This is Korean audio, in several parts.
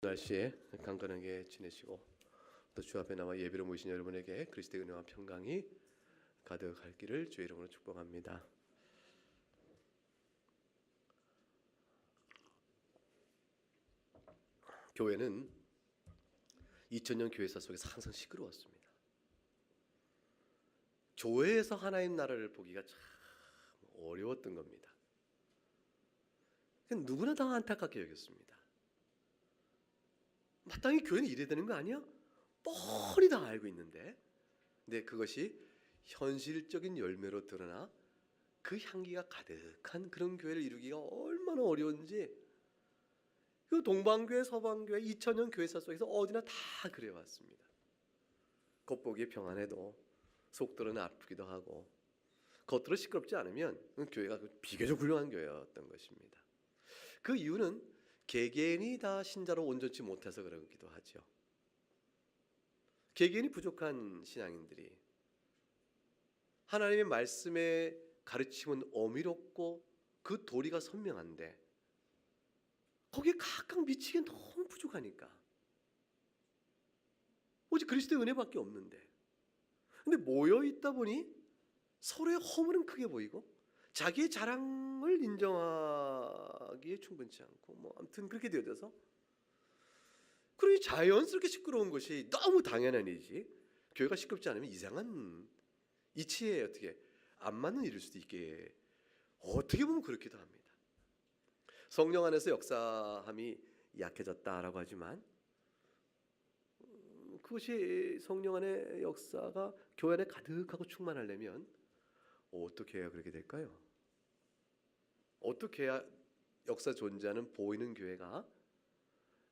날씨에 강건하게 지내시고 또 주 앞에 나와 예배로 모이신 여러분에게 그리스도의 은혜와 평강이 가득할 길을 주의 이름으로 축복합니다. 교회는 2000년 교회사 속에서 항상 시끄러웠습니다. 교회에서 하나님 나라를 보기가 참 어려웠던 겁니다. 누구나 다 안타깝게 여겼습니다. 마땅히 교회는 이래야 되는 거 아니야? 뻔히 다 알고 있는데, 근데 그것이 현실적인 열매로 드러나 그 향기가 가득한 그런 교회를 이루기가 얼마나 어려운지, 그 동방교회, 서방교회, 2000년 교회사 속에서 어디나 다 그래왔습니다. 겉보기에 평안해도 속들은 아프기도 하고 겉으로 시끄럽지 않으면 교회가 비교적 훌륭한 교회였던 것입니다. 그 이유는 개개인이 다 신자로 온전치 못해서 그러기도 하죠. 개개인이 부족한 신앙인들이 하나님의 말씀의 가르침은 어미롭고 그 도리가 선명한데 거기에 각각 미치기엔 너무 부족하니까 오직 그리스도의 은혜밖에 없는데, 근데 모여 있다 보니 서로의 허물은 크게 보이고 자기의 자랑을 인정하기에 충분치 않고 아무튼 그렇게 되어져서 그러니 자연스럽게 시끄러운 것이 너무 당연한 일이지, 교회가 시끄럽지 않으면 이상한 이치에 어떻게 안 맞는 일일 수도 있게, 어떻게 보면 그렇기도 합니다. 성령 안에서 역사함이 약해졌다라고 하지만 그것이 성령 안의 역사가 교회 안에 가득하고 충만하려면 어떻게 해야 그렇게 될까요? 어떻게 해야 역사 존재하는 보이는 교회가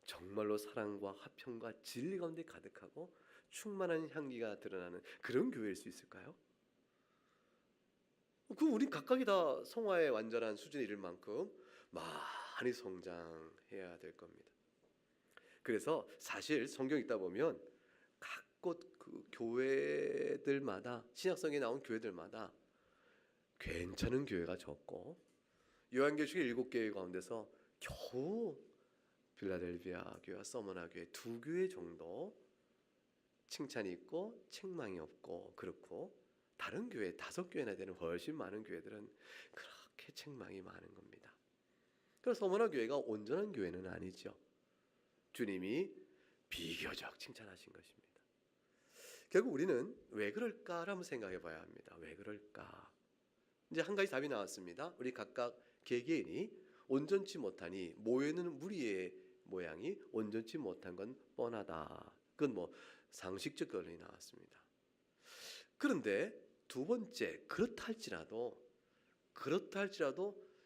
정말로 사랑과 화평과 진리 가운데 가득하고 충만한 향기가 드러나는 그런 교회일 수 있을까요? 우린 각각이 다 성화의 완전한 수준에 이를 만큼 많이 성장해야 될 겁니다. 그래서 사실 성경 읽다 보면 각곳 그 교회들마다, 신약성경에 나온 교회들마다 괜찮은 교회가 적고, 요한계시록 7교회 가운데서 겨우 필라델비아 교회와 서머나 교회 2교회 정도 칭찬이 있고 책망이 없고 그렇고, 다른 교회 5교회나 되는 훨씬 많은 교회들은 그렇게 책망이 많은 겁니다. 그래서 서머나 교회가 온전한 교회는 아니죠. 주님이 비교적 칭찬하신 것입니다. 결국 우리는 왜 그럴까를 한번 생각해 봐야 합니다. 왜 그럴까? 이제 한 가지 답이 나왔습니다. 우리 각각 개개인이 온전치 못하니 모여있는 무리의 모양이 온전치 못한 건 뻔하다. 그건 상식적 결론이 나왔습니다. 그런데 두 번째, 그렇다 할지라도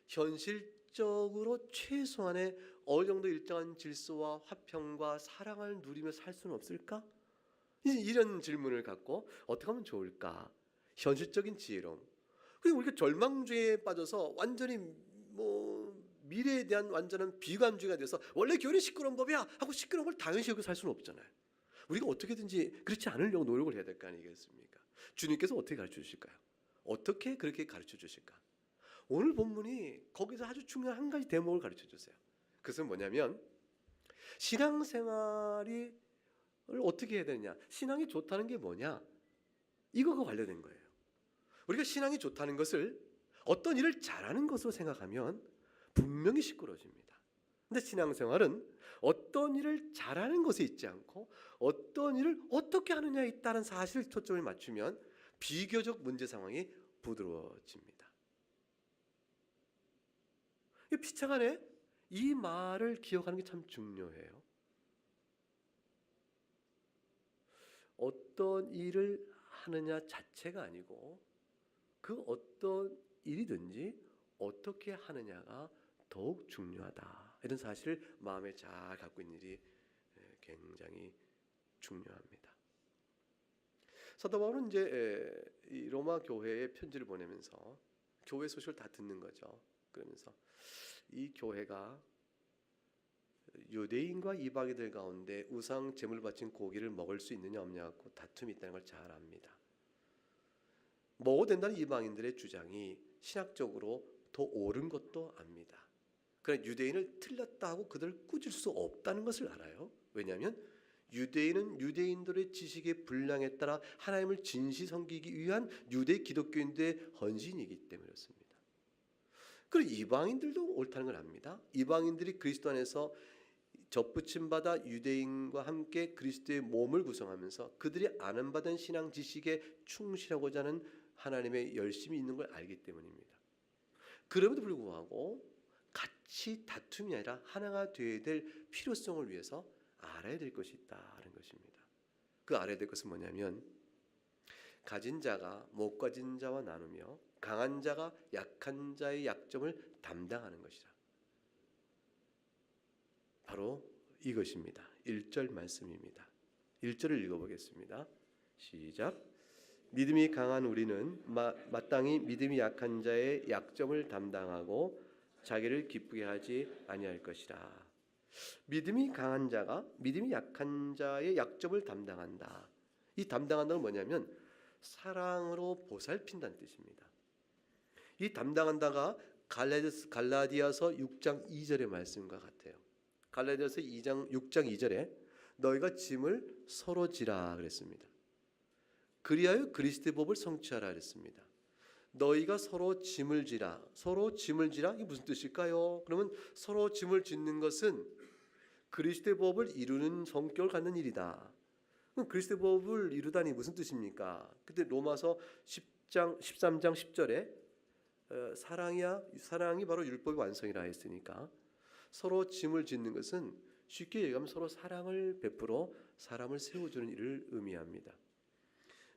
현실적으로 최소한의 어느 정도 일정한 질서와 화평과 사랑을 누리며 살 수는 없을까? 이런 질문을 갖고 어떻게 하면 좋을까? 현실적인 지혜로움. 그리고 우리가 절망주의에 빠져서 완전히 미래에 대한 완전한 비관주의가 돼서 원래 교회는 시끄러운 법이야 하고 시끄러운 걸 당연시 여기고 살 수는 없잖아요. 우리가 어떻게든지 그렇지 않으려고 노력을 해야 될 거 아니겠습니까? 주님께서 어떻게 가르쳐 주실까요? 어떻게 그렇게 가르쳐 주실까? 오늘 본문이 거기서 아주 중요한 한 가지 대목을 가르쳐 주세요. 그것은 뭐냐면 신앙생활을 어떻게 해야 되느냐, 신앙이 좋다는 게 뭐냐, 이거가 관련된 거예요. 우리가 신앙이 좋다는 것을 어떤 일을 잘하는 것으로 생각하면 분명히 시끄러워집니다. 근데 신앙생활은 어떤 일을 잘하는 것에 있지 않고 어떤 일을 어떻게 하느냐에 있다는 사실을 초점을 맞추면 비교적 문제 상황이 부드러워집니다. 피차간에 이 말을 기억하는 게 참 중요해요. 어떤 일을 하느냐 자체가 아니고 그 어떤 일이든지 어떻게 하느냐가 더욱 중요하다. 이런 사실을 마음에 잘 갖고 있는 일이 굉장히 중요합니다. 사도 바울은 이제 이 로마 교회에 편지를 보내면서 교회 소식을 다 듣는 거죠. 그러면서 이 교회가 유대인과 이방인들 가운데 우상 제물 바친 고기를 먹을 수 있느냐 없느냐 갖고 다툼이 있다는 걸 잘 압니다. 먹어도 된다는 이방인들의 주장이 신학적으로 더 옳은 것도 압니다. 그러나 유대인을 틀렸다 하고 그들을 꾸질 수 없다는 것을 알아요. 왜냐하면 유대인은 유대인들의 지식의 분량에 따라 하나님을 진시 섬기기 위한 유대 기독교인들의 헌신이기 때문에 그렇습니다. 그리고 이방인들도 옳다는 걸 압니다. 이방인들이 그리스도 안에서 접붙임받아 유대인과 함께 그리스도의 몸을 구성하면서 그들이 아는 받은 신앙 지식에 충실하고자 하는 하나님의 열심이 있는 걸 알기 때문입니다. 그럼에도 불구하고 같이 다툼이 아니라 하나가 되어야 될 필요성을 위해서 알아야 될 것이 있다는 것입니다. 그 알아야 될 것은 뭐냐면 가진 자가 못 가진 자와 나누며 강한 자가 약한 자의 약점을 담당하는 것이라. 바로 이것입니다. 1절 말씀입니다. 1절을 읽어보겠습니다. 시작. 믿음이 강한 우리는 마땅히 믿음이 약한 자의 약점을 담당하고 자기를 기쁘게 하지 아니할 것이라. 믿음이 강한 자가 믿음이 약한 자의 약점을 담당한다. 이 담당한다는 뭐냐면 사랑으로 보살핀다는 뜻입니다. 이 담당한다가 갈라디아서 6장 2절의 말씀과 같아요. 갈라디아서 6장 2절에 너희가 짐을 서로 지라 그랬습니다. 그리하여 그리스도의 법을 성취하라 그랬습니다. 너희가 서로 짐을 지라. 서로 짐을 지라? 이게 무슨 뜻일까요? 그러면 서로 짐을 짓는 것은 그리스도의 법을 이루는 성격을 갖는 일이다. 그럼 그리스도의 법을 이루다니 무슨 뜻입니까? 그때 로마서 13장 10절에 사랑이 바로 율법의 완성이라 했으니까 서로 짐을 짓는 것은 쉽게 얘기하면 서로 사랑을 베풀어 사람을 세워주는 일을 의미합니다.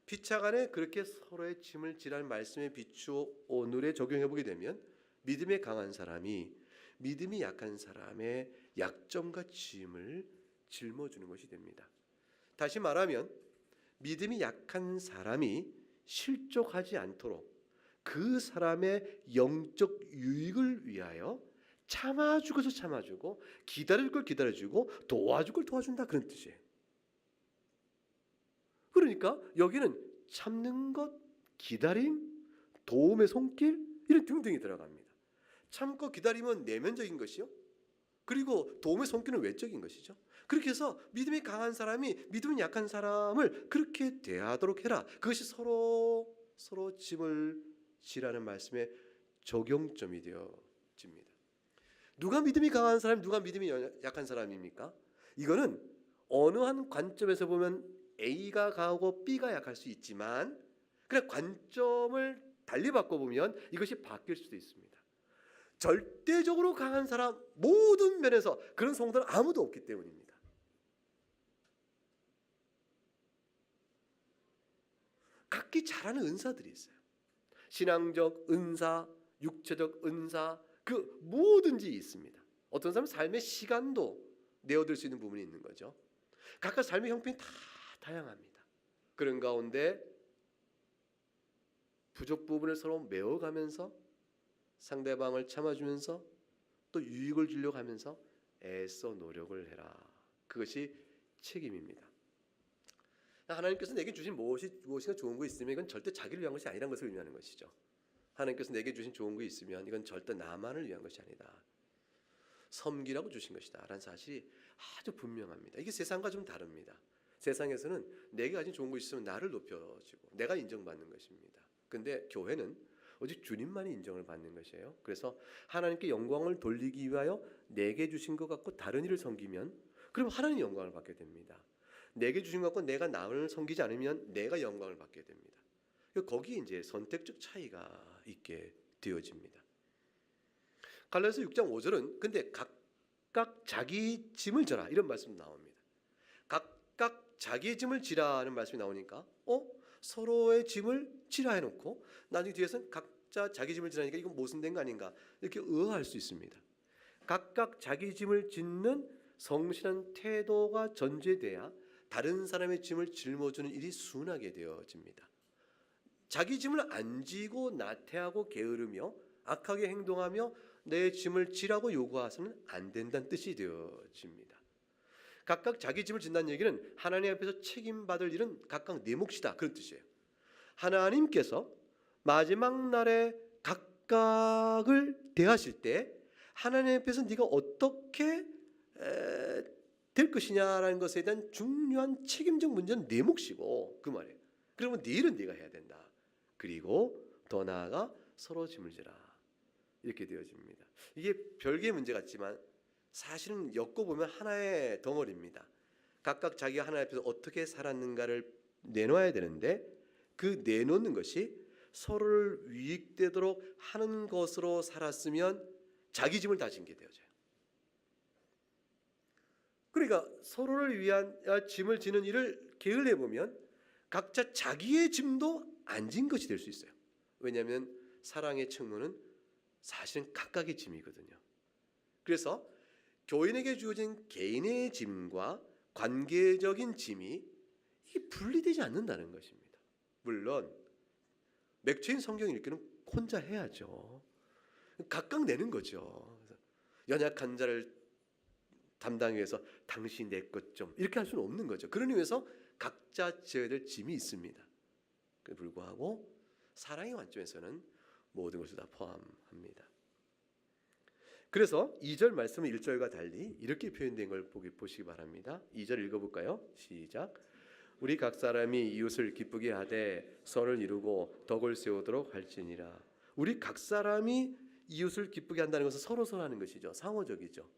피차간에 그렇게 서로의 짐을 지라는 말씀에 비추어 오늘에 적용해보게 되면 믿음에 강한 사람이 믿음이 약한 사람의 약점과 짐을 짊어주는 것이 됩니다. 다시 말하면 믿음이 약한 사람이 실족하지 않도록 그 사람의 영적 유익을 위하여 참아줄 것을 참아주고 기다릴 걸 기다려주고 도와줄 걸 도와준다 그런 뜻이에요. 그러니까 여기는 참는 것, 기다림, 도움의 손길 이런 등등이 들어갑니다. 참고 기다림은 내면적인 것이요. 그리고 도움의 손길은 외적인 것이죠. 그렇게 해서 믿음이 강한 사람이 믿음이 약한 사람을 그렇게 대하도록 해라. 그것이 서로 짐을 지라는 말씀의 적용점이 되어집니다. 누가 믿음이 강한 사람, 누가 믿음이 약한 사람입니까? 이거는 어느 한 관점에서 보면 A가 강하고 B가 약할 수 있지만 그냥 관점을 달리 바꿔보면 이것이 바뀔 수도 있습니다. 절대적으로 강한 사람 모든 면에서 그런 성도는 아무도 없기 때문입니다. 각기 잘하는 은사들이 있어요. 신앙적 은사, 육체적 은사 그 뭐든지 있습니다. 어떤 사람은 삶의 시간도 내어들 수 있는 부분이 있는 거죠. 각각 삶의 형편이 다 다양합니다. 그런 가운데 부족 부분을 서로 메워가면서 상대방을 참아주면서 또 유익을 주려고 하면서 애써 노력을 해라. 그것이 책임입니다. 하나님께서 내게 주신 무엇이가 좋은 거 있으면 이건 절대 자기를 위한 것이 아니라는 것을 의미하는 것이죠. 하나님께서 내게 주신 좋은 거 있으면 이건 절대 나만을 위한 것이 아니다. 섬기라고 주신 것이다 라는 사실이 아주 분명합니다. 이게 세상과 좀 다릅니다. 세상에서는 내게 가진 좋은 거 있으면 나를 높여주고 내가 인정받는 것입니다. 근데 교회는 오직 주님만이 인정을 받는 것이에요. 그래서 하나님께 영광을 돌리기 위하여 내게 주신 것 갖고 다른 일을 섬기면 그럼 하나님 영광을 받게 됩니다. 내게 주신 것 갖고 내가 남을 섬기지 않으면 내가 영광을 받게 됩니다. 거기에 이제 선택적 차이가 있게 되어집니다. 갈라디아서 6장 5절은 근데 각각 자기 짐을 져라 이런 말씀 나옵니다. 각각 자기의 짐을 지라는 말씀이 나오니까 서로의 짐을 지라 해놓고 나중에 뒤에서는 각자 자기 짐을 지라니까 이건 모순된 거 아닌가 이렇게 의아할 수 있습니다. 각각 자기 짐을 짓는 성실한 태도가 전제돼야 다른 사람의 짐을 짊어주는 일이 순하게 되어집니다. 자기 짐을 안 지고 나태하고 게으르며 악하게 행동하며 내 짐을 지라고 요구해서는 안 된다는 뜻이 되어집니다. 각각 자기 짐을 진다는 얘기는 하나님 앞에서 책임받을 일은 각각 내 몫이다 그런 뜻이에요. 하나님께서 마지막 날에 각각을 대하실 때 하나님 앞에서 네가 어떻게 될 것이냐라는 것에 대한 중요한 책임적 문제는 네 몫이고 그 말이에요. 그러면 네 일은 네가 해야 된다. 그리고 더 나아가 서로 짐을 지라. 이렇게 되어집니다. 이게 별개의 문제 같지만 사실은 엮어보면 하나의 덩어리입니다. 각각 자기가 하나님 앞에서 어떻게 살았는가를 내놓아야 되는데 그 내놓는 것이 서로를 유익되도록 하는 것으로 살았으면 자기 짐을 다 짓게 되어져요. 그러니까 서로를 위한 짐을 지는 일을 게을리해 보면 각자 자기의 짐도 안 진 것이 될 수 있어요. 왜냐하면 사랑의 측면은 사실은 각각의 짐이거든요. 그래서 교인에게 주어진 개인의 짐과 관계적인 짐이 분리되지 않는다는 것입니다. 물론 맥주인 성경 읽기는 혼자 해야죠. 각각 내는 거죠. 연약한 자를 담당하기 위해서 당신 내 것 좀 이렇게 할 수는 없는 거죠. 그런 의미에서 각자 져야 될 짐이 있습니다. 그에 불구하고 사랑의 관점에서는 모든 것을 다 포함합니다. 그래서 2절 말씀은 1절과 달리 이렇게 표현된 걸 보시기 바랍니다. 2절 읽어볼까요? 시작. 우리 각 사람이 이웃을 기쁘게 하되 선을 이루고 덕을 세우도록 할지니라. 우리 각 사람이 이웃을 기쁘게 한다는 것은 서로 선하는 것이죠. 상호적이죠.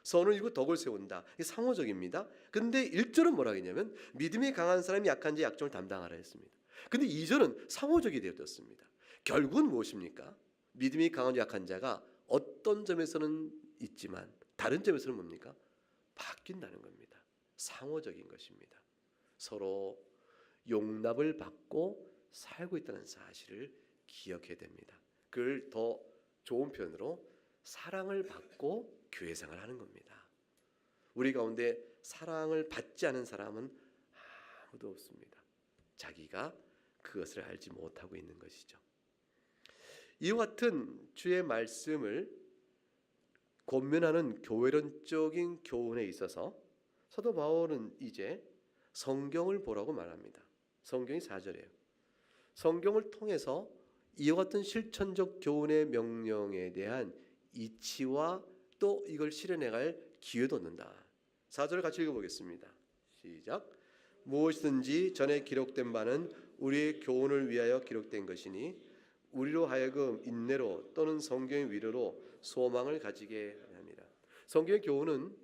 선을 이루고 덕을 세운다. 이게 상호적입니다. 근데 1절은 뭐라고 했냐면 믿음이 강한 사람이 약한 자의 약점을 담당하라 했습니다. 근데 2절은 상호적이 되어졌습니다. 결국은 무엇입니까? 믿음이 강한 약한 자가 어떤 점에서는 있지만 다른 점에서는 뭡니까? 바뀐다는 겁니다. 상호적인 것입니다. 서로 용납을 받고 살고 있다는 사실을 기억해야 됩니다. 그걸 더 좋은 표현으로 사랑을 받고 교회생활을 하는 겁니다. 우리 가운데 사랑을 받지 않은 사람은 아무도 없습니다. 자기가 그것을 알지 못하고 있는 것이죠. 이와 같은 주의 말씀을 권면하는 교회론적인 교훈에 있어서 사도 바울은 이제 성경을 보라고 말합니다. 성경이 4절이에요. 성경을 통해서 이와 같은 실천적 교훈의 명령에 대한 이치와 또 이걸 실현해갈 기회도 얻는다. 4절을 같이 읽어보겠습니다. 시작. 무엇이든지 전에 기록된 바는 우리의 교훈을 위하여 기록된 것이니 우리로 하여금 인내로 또는 성경의 위로로 소망을 가지게 합니다. 성경의 교훈은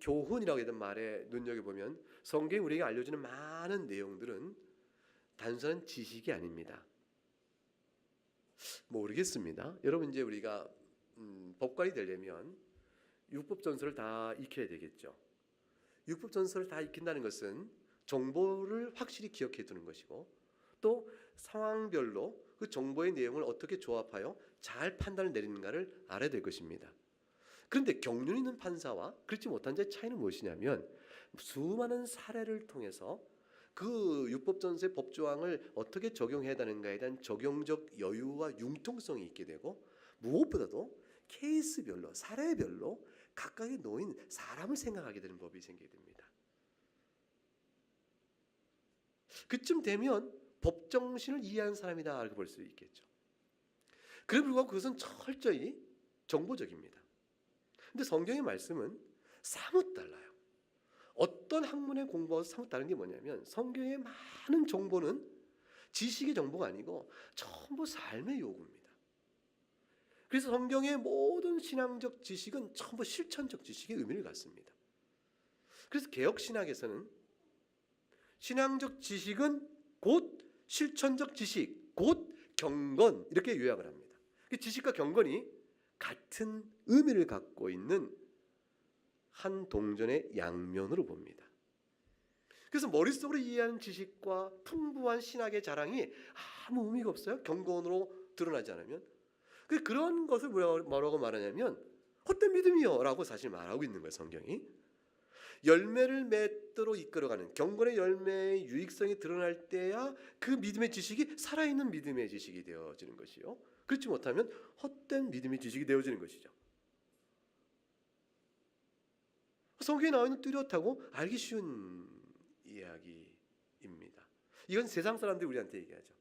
교훈이라고 하는 말에 눈여겨보면 성경이 우리에게 알려주는 많은 내용들은 단순한 지식이 아닙니다. 모르겠습니다. 여러분 이제 우리가 법관이 되려면 율법전서를 다 익혀야 되겠죠. 율법전서를 다 익힌다는 것은 정보를 확실히 기억해 두는 것이고 또 상황별로 그 정보의 내용을 어떻게 조합하여 잘 판단을 내리는가를 알아야 될 것입니다. 그런데 경륜 있는 판사와 그렇지 못한 자의 차이는 무엇이냐면 수많은 사례를 통해서 그 율법전서의 법조항을 어떻게 적용해야 하는가에 대한 적용적 여유와 융통성이 있게 되고 무엇보다도 케이스별로 사례별로 각각의 놓인 사람을 생각하게 되는 법이 생기게 됩니다. 그쯤 되면 법정신을 이해하는 사람이다 이렇게 볼 수 있겠죠. 그럼에도 불구하고 그것은 철저히 정보적입니다. 근데 성경의 말씀은 사뭇 달라요. 어떤 학문에 공부하고 사뭇 다른 게 뭐냐면 성경의 많은 정보는 지식의 정보가 아니고 전부 삶의 요구입니다. 그래서 성경의 모든 신앙적 지식은 전부 실천적 지식의 의미를 갖습니다. 그래서 개혁신학에서는 신앙적 지식은 곧 실천적 지식, 곧 경건 이렇게 요약을 합니다. 지식과 경건이 같은 의미를 갖고 있는 한 동전의 양면으로 봅니다. 그래서 머릿속으로 이해하는 지식과 풍부한 신학의 자랑이 아무 의미가 없어요. 경건으로 드러나지 않으면. 그런 것을 뭐라고 말하냐면 헛된 믿음이요 라고 사실 말하고 있는 거예요. 성경이. 열매를 맺도록 이끌어가는 경건의 열매의 유익성이 드러날 때야 그 믿음의 지식이 살아있는 믿음의 지식이 되어지는 것이요. 그렇지 못하면 헛된 믿음의 지식이 되어지는 것이죠. 성경에 나와 있는 뚜렷하고 알기 쉬운 이야기입니다. 이건 세상 사람들이 우리한테 얘기하죠.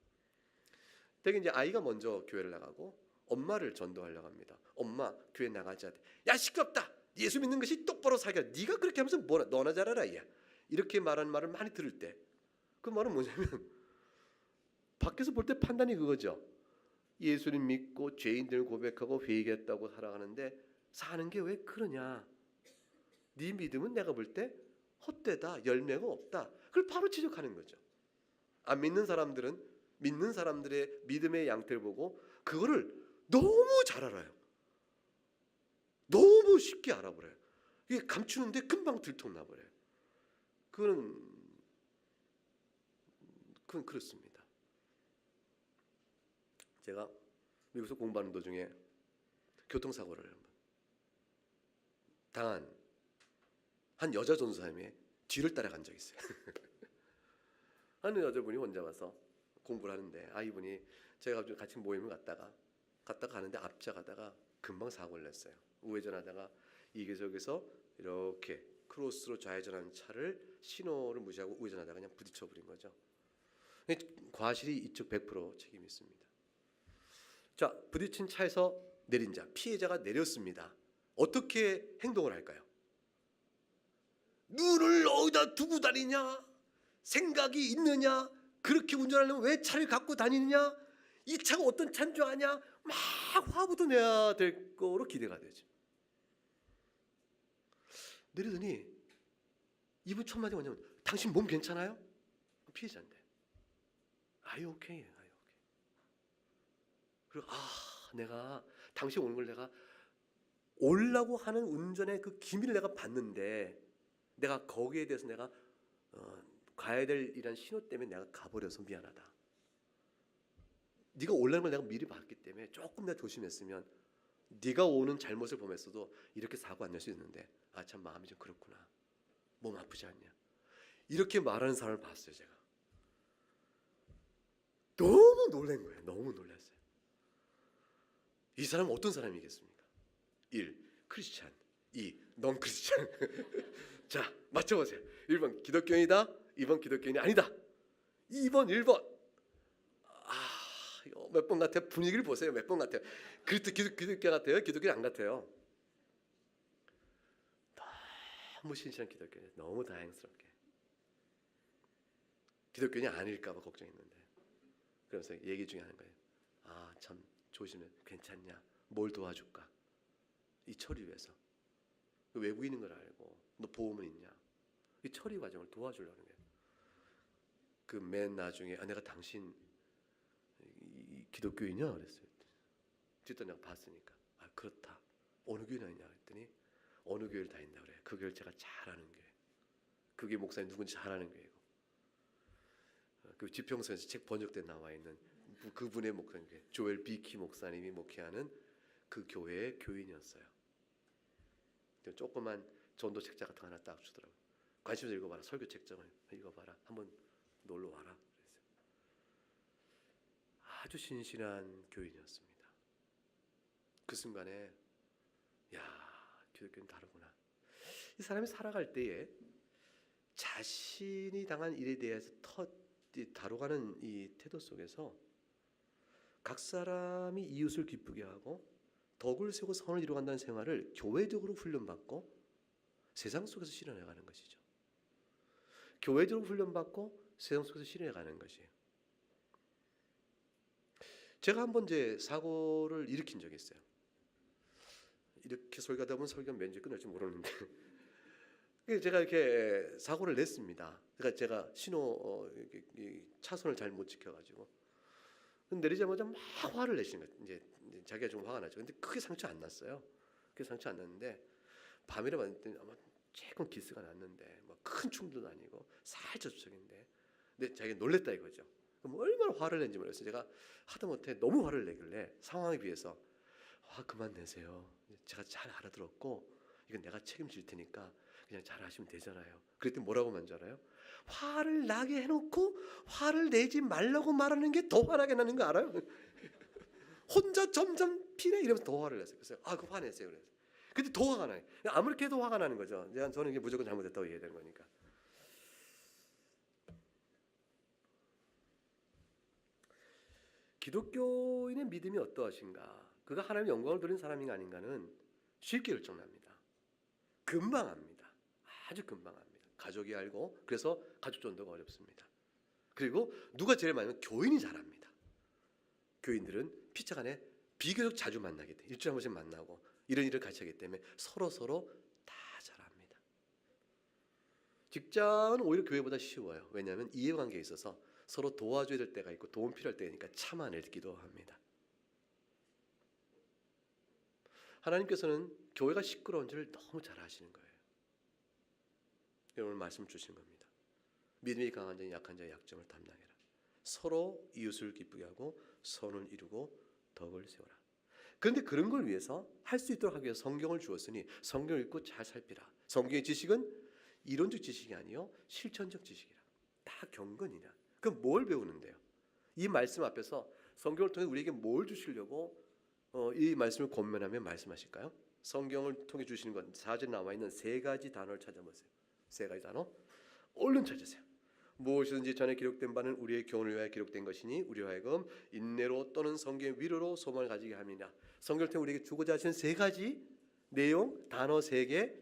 되게 이제 아이가 먼저 교회를 나가고 엄마를 전도하려고 합니다. 엄마 교회 나가자. 야 시끄럽다. 예수 믿는 것이 똑바로 살게. 네가 그렇게 하면서 뭐나 너나 잘하라 야. 이렇게 말하는 말을 많이 들을 때 그 말은 뭐냐면 밖에서 볼 때 판단이 그거죠. 예수님 믿고 죄인들 고백하고 회개했다고 살아가는데 사는 게 왜 그러냐. 네 믿음은 내가 볼 때 헛되다. 열매가 없다. 그걸 바로 지적하는 거죠. 안 믿는 사람들은 믿는 사람들의 믿음의 양태를 보고 그거를 너무 잘 알아요. 너무 쉽게 알아버려요. 이게 감추는데 금방 들통나버려요. 그건 그렇습니다. 제가 미국에서 공부하는 도중에 교통사고를 당한 한 여자 전도사님의 뒤를 따라간 적이 있어요. 하는 여자분이 혼자 와서 공부를 하는데 이분이 제가 같이 모임을 갔다가 가는데 앞차가다가 금방 사고를 냈어요. 우회전하다가 이계속에서 이렇게 크로스로 좌회전하는 차를 신호를 무시하고 우회전하다가 그냥 부딪혀버린 거죠. 과실이 이쪽 100% 책임이 있습니다. 자, 부딪힌 차에서 내린 자, 피해자가 내렸습니다. 어떻게 행동을 할까요? 눈을 어디다 두고 다니냐? 생각이 있느냐? 그렇게 운전하려면 왜 차를 갖고 다니느냐? 이 차가 어떤 차인 줄 아냐? 막 화부터 내야 될 거로 기대가 되죠. 내리더니 이분 첫 마디가 뭐냐면 당신 몸 괜찮아요? 피해자인데 Are you okay? Are you okay? 그리고 내가 당신 오는 걸 내가 오려고 하는 운전의 그 기미를 내가 봤는데 내가 거기에 대해서 내가 가야 될 이란 신호 때문에 내가 가버려서 미안하다. 네가 오려는 걸 내가 미리 봤기 때문에 조금 내가 조심했으면 네가 오는 잘못을 범했어도 이렇게 사고 안 날 수 있는데 참 마음이 좀 그렇구나. 몸 아프지 않냐. 이렇게 말하는 사람을 봤어요. 제가 너무 놀란 거예요. 너무 놀랐어요. 이 사람은 어떤 사람이겠습니까? 1. 크리스찬 2. 넌 크리스찬 자 맞춰보세요. 1번 기독교인이다. 2번 기독교인이 아니다. 2번 1번 몇 번 같아요? 분위기를 보세요. 몇 번 같아요? 기독교 같아요? 기독교 안 같아요? 너무 신실한 기독교인 너무 다행스럽게 기독교인이 아닐까 봐 걱정했는데 그래서 얘기 중에 하는 거예요. 참 조심해. 괜찮냐? 뭘 도와줄까? 이 처리 위해서 외국인인 걸 알고 너 보험은 있냐? 이 처리 과정을 도와주려는 거예요. 그 맨 나중에 내가 당신 기독교인이냐? 그랬어요. 뒤에 내가 봤으니까 그렇다. 어느 교회 다니냐? 그랬더니 어느 교회를 다닌다 그래. 그 교회를 제가 잘 아는 교회. 그게 목사님 누군지 잘 아는 교회고 그 지평선에서 책 번역된 나와 있는 그분의 목사님 조엘 비키 목사님이 목회하는 그 교회의 교인이었어요. 조그만 전도 책자 같은 거 하나 딱 주더라고요. 관심을 읽어봐라. 설교 책정을 읽어봐라. 한번 놀러 와라. 그랬어요. 아주 신실한 교인이었습니다. 그 순간에 기독교는 다르구나. 이 사람이 살아갈 때에 자신이 당한 일에 대해서 다뤄가는 이 태도 속에서 각 사람이 이웃을 기쁘게 하고 덕을 세우고 선을 이루어간다는 생활을 교회적으로 훈련받고 세상 속에서 실현해가는 것이죠. 교회적으로 훈련받고 세상 속에서 실현해가는 것이에요. 제가 한번 이제 사고를 일으킨 적이 있어요. 이렇게 설교하다 보면 설교가 몇 년 끝날지 모르는데 제가 이렇게 사고를 냈습니다. 그러니까 제가 신호 차선을 잘 못 지켜가지고 내리자마자 막 화를 내시는 거예요. 이제 자기가 좀 화가 나죠. 근데 크게 상처 안 났어요. 크게 상처 안 났는데 밤이라 봤더니 아마 조금 기스가 났는데 뭐 큰 충돌도 아니고 살짝 접촉인데 근데 자기가 놀랬다 이거죠. 그럼 얼마나 화를 낸지 모르겠어요. 제가 하다못해 너무 화를 내길래 상황에 비해서 화 그만 내세요. 제가 잘 알아들었고 이건 내가 책임질 테니까 그냥 잘 하시면 되잖아요. 그랬더니 뭐라고 하는 줄 알아요? 화를 나게 해놓고 화를 내지 말라고 말하는 게 더 화나게 나는 거 알아요? 혼자 점점 피네 이러면서 더 화를 냈어요. 그래서 그 화내세요. 그래서 근데 더 화가 나요. 아무렇게 해도 화가 나는 거죠. 저는 이게 무조건 잘못했다고 이해되는 거니까. 기독교인의 믿음이 어떠하신가? 그가 하나님의 영광을 돌리는 사람인가 아닌가는 쉽게 결정납니다. 금방 합니다. 아주 금방 합니다. 가족이 알고, 그래서 가족 전도가 어렵습니다. 그리고 누가 제일 많이 하면 교인이 잘합니다. 교인들은 피차간에 비교적 자주 만나게 돼. 일주일에 한 번씩 만나고 이런 일을 같이 하기 때문에 서로 다 잘합니다. 직장은 오히려 교회보다 쉬워요. 왜냐하면 이해관계에 있어서 서로 도와줘야 될 때가 있고 도움 필요할 때니까 참아내기도 합니다. 하나님께서는 교회가 시끄러운 줄을 너무 잘 아시는 거예요. 오늘 말씀 주신 겁니다. 믿음이 강한 자는 약한 자의 약점을 담당해라. 서로 이웃을 기쁘게 하고 선을 이루고 덕을 세워라. 그런데 그런 걸 위해서 할 수 있도록 하기 위해서 성경을 주었으니 성경을 읽고 잘 살피라. 성경의 지식은 이론적 지식이 아니요 실천적 지식이라. 다 경건이라. 그럼 뭘 배우는데요? 이 말씀 앞에서 성경을 통해 우리에게 뭘 주시려고 이 말씀을 권면하며 말씀하실까요? 성경을 통해 주시는 건 4절에 나와 있는 세 가지 단어를 찾아보세요. 세 가지 단어 얼른 찾으세요. 무엇이든지 전에 기록된 바는 우리의 교훈을 위하여 기록된 것이니 우리로 하여금 인내로 또는 성경의 위로로 소망을 가지게 함이라. 성경을 통해 우리에게 주고자 하시는 세 가지 내용, 단어 세 개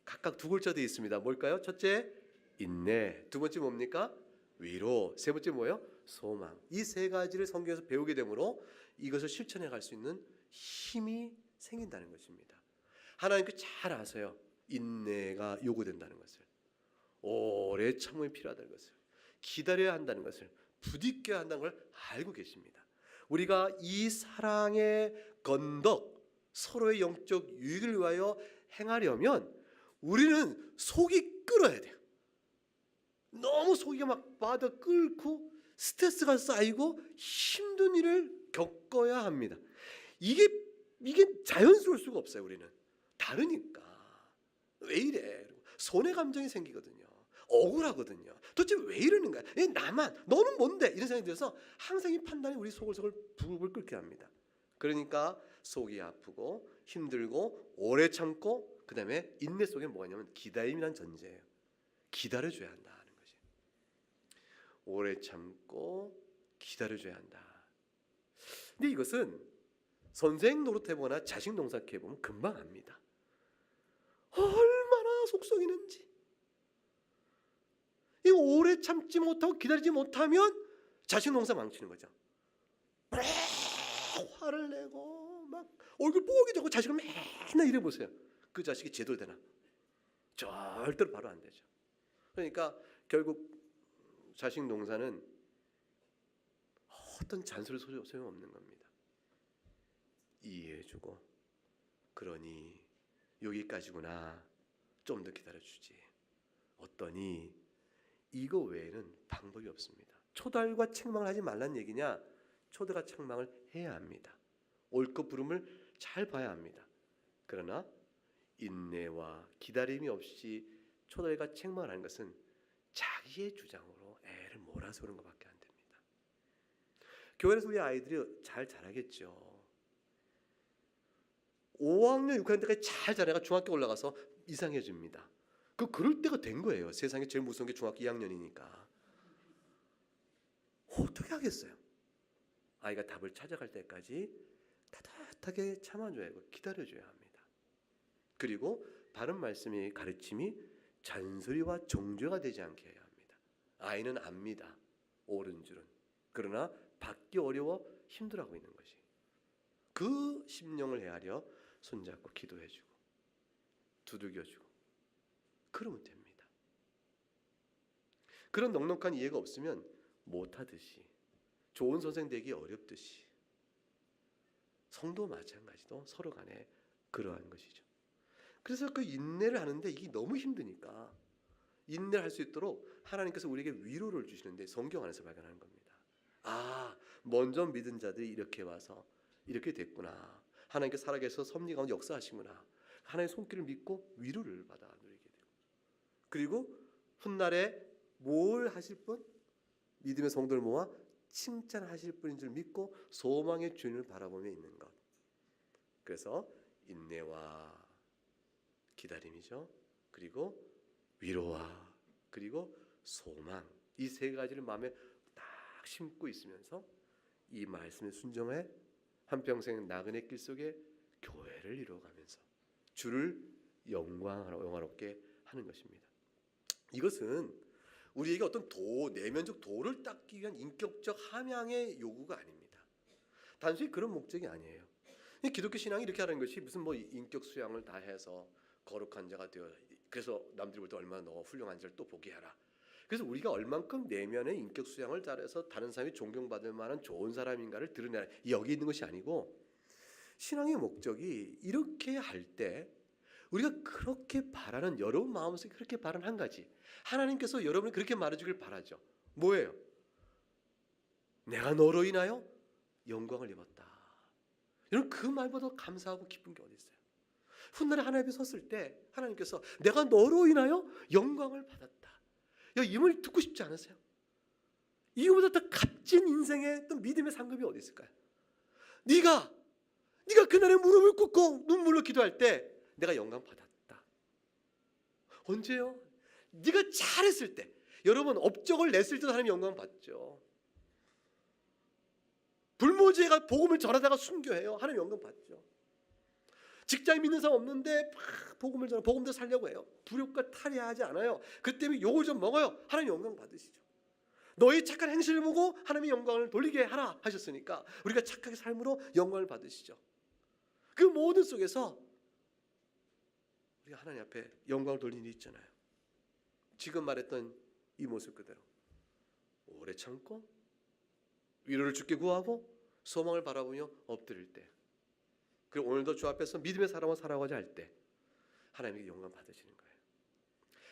각각 두 글자 되어 있습니다. 뭘까요? 첫째 인내, 두 번째 뭡니까? 위로, 세 번째 뭐예요? 소망. 이 세 가지를 성경에서 배우게 되므로 이것을 실천해 갈 수 있는 힘이 생긴다는 것입니다. 하나님께 잘 아세요. 인내가 요구된다는 것을, 오래 참음이 필요하다는 것을, 기다려야 한다는 것을, 부딪혀야 한다는 걸 알고 계십니다. 우리가 이 사랑의 건덕, 서로의 영적 유익을 위하여 행하려면 우리는 속이 끓어야 돼요. 너무 속이 막 빠져 끓고 스트레스가 쌓이고 힘든 일을 겪어야 합니다. 이게 자연스러울 수가 없어요. 우리는 다르니까. 왜 이래? 손해 감정이 생기거든요. 억울하거든요. 도대체 왜 이러는 거야? 나만, 너는 뭔데? 이런 생각이 들어서 항상 이 판단이 우리 속을 부글부글 끓게 합니다. 그러니까 속이 아프고 힘들고 오래 참고, 그 다음에 인내 속에 뭐가 있냐면 기다림이란 전제예요. 기다려줘야 한다는 것이. 오래 참고 기다려줘야 한다. 근데 이것은 선생 노릇해보거나 자식 농사해보면 금방 압니다. 얼마나 속썩이는지. 이거 오래 참지 못하고 기다리지 못하면 자식 농사 망치는 거죠. 화를 내고 막 얼굴 뽀개지고 자식을 맨날 이래 보세요. 그 자식이 제대로 되나? 절대로 바로 안 되죠. 그러니까 결국 자식 농사는 어떤 잔소리 소용없는 겁니다. 이해해주고, 그러니 여기까지구나, 좀 더 기다려주지, 어떠니, 이거 외에는 방법이 없습니다. 초달과 책망을 하지 말란 얘기냐? 초달과 책망을 해야 합니다. 옳고 부름을 잘 봐야 합니다. 그러나 인내와 기다림이 없이 초달과 책망을 하는 것은 자기의 주장으로 애를 몰아서 그런 것밖에 안 됩니다. 교회에서 우리 아이들이 잘 자라겠죠. 5학년, 6학년 때까지 잘 자라가 중학교 올라가서 이상해집니다. 그럴 때가 된 거예요. 세상에 제일 무서운 게 중학교 2학년이니까. 어떻게 하겠어요? 아이가 답을 찾아갈 때까지 따뜻하게 참아줘야 하고 기다려줘야 합니다. 그리고 바른 말씀의 가르침이 잔소리와 정죄가 되지 않게 해야 합니다. 아이는 압니다. 옳은 줄은. 그러나 받기 어려워 힘들어하고 있는 것이. 그 심령을 헤아려 손잡고 기도해주고 두들겨주고 그러면 됩니다. 그런 넉넉한 이해가 없으면 못하듯이, 좋은 선생 되기 어렵듯이, 성도 마찬가지도 서로 간에 그러한 것이죠. 그래서 그 인내를 하는데 이게 너무 힘드니까 인내를 할 수 있도록 하나님께서 우리에게 위로를 주시는데 성경 안에서 발견하는 겁니다. 아, 먼저 믿은 자들이 이렇게 와서 이렇게 됐구나. 하나님께 살아계셔서 섭리 가운데 역사하시구나. 하나님의 손길을 믿고 위로를 받아 누리게 되고, 그리고 훗날에 뭘 하실 분? 믿음의 성도를 모아 칭찬하실 분인 줄 믿고 소망의 주인을 바라보며 있는 것. 그래서 인내와 기다림이죠. 그리고 위로와 그리고 소망, 이 세 가지를 마음에 딱 심고 있으면서 이 말씀에 순종해 한평생 나그네 길 속에 교회를 이루어가면서 주를 영화롭게 하는 것입니다. 이것은 우리에게 어떤 내면적 도를 닦기 위한 인격적 함양의 요구가 아닙니다. 단순히 그런 목적이 아니에요. 기독교 신앙이 이렇게 하는 것이 무슨 인격 수양을 다 해서 거룩한 자가 되어 그래서 남들이 볼 때 얼마나 너 훌륭한 자를 또 보게 하라. 그래서 우리가 얼만큼 내면의 인격 수양을 잘해서 다른 사람이 존경받을 만한 좋은 사람인가를 드러내라. 여기 있는 것이 아니고 신앙의 목적이 이렇게 할 때 우리가 그렇게 바라는 여러분 마음속에 그렇게 바라는 한 가지 하나님께서 여러분이 그렇게 말해주길 바라죠. 뭐예요? 내가 너로 인하여 영광을 입었다. 여러분 그 말보다 감사하고 기쁜 게 어디 있어요? 훗날에 하나님 앞에 섰을 때 하나님께서 내가 너로 인하여 영광을 받았다. 이 말 듣고 싶지 않으세요? 이거보다 더 값진 인생의 또 믿음의 상급이 어디 있을까요? 네가 그날에 무릎을 꿇고 눈물로 기도할 때 내가 영광 받았다. 언제요? 네가 잘했을 때. 여러분 업적을 냈을 때도 하나님 영광 받죠. 불모지가 복음을 전하다가 순교해요. 하나님 영광 받죠. 직장 믿는 사람 없는데 복음을 전하 복음도 살려고 해요. 불효과 탈의하지 않아요. 그 때문에 욕을 좀 먹어요. 하나님 영광 받으시죠. 너의 착한 행실을 보고 하나님의 영광을 돌리게 하라 하셨으니까 우리가 착하게 삶으로 영광을 받으시죠. 그 모든 속에서 우리가 하나님 앞에 영광을 돌리는 일 있잖아요. 지금 말했던 이 모습 그대로 오래 참고 위로를 주께 구하고 소망을 바라보며 엎드릴 때, 그리고 오늘도 주 앞에서 믿음의 사람으로 살아가자 할 때 하나님께 영광 받으시는 거예요.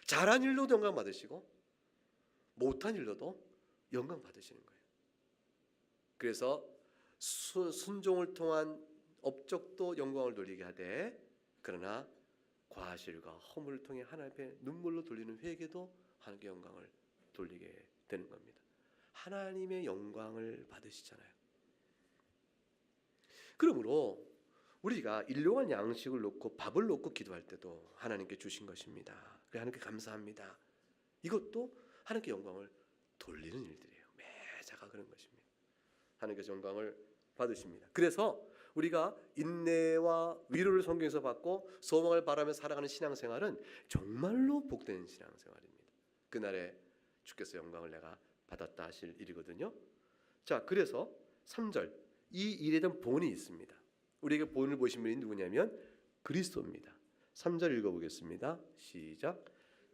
잘한 일로도 영광 받으시고 못한 일로도 영광 받으시는 거예요. 그래서 순종을 통한 업적도 영광을 돌리게 하되, 그러나 과실과 허물을 통해 하나님 앞에 눈물로 돌리는 회개도 하나님께 영광을 돌리게 되는 겁니다. 하나님의 영광을 받으시잖아요. 그러므로 우리가 일용할 양식을 놓고 밥을 놓고 기도할 때도 하나님께 주신 것입니다. 하나님께 감사합니다. 이것도 하나님께 영광을 돌리는 일들이에요. 매사가 그런 것입니다. 하나님께서 영광을 받으십니다. 그래서 우리가 인내와 위로를 성경에서 받고 소망을 바라며 살아가는 신앙생활은 정말로 복된 신앙생활입니다. 그날에 주께서 영광을 내가 받았다 하실 일이거든요. 자, 그래서 3절 이 일에 대한 본이 있습니다. 우리에게 본을 보신 분이 누구냐면 그리스도입니다. 3절 읽어보겠습니다. 시작.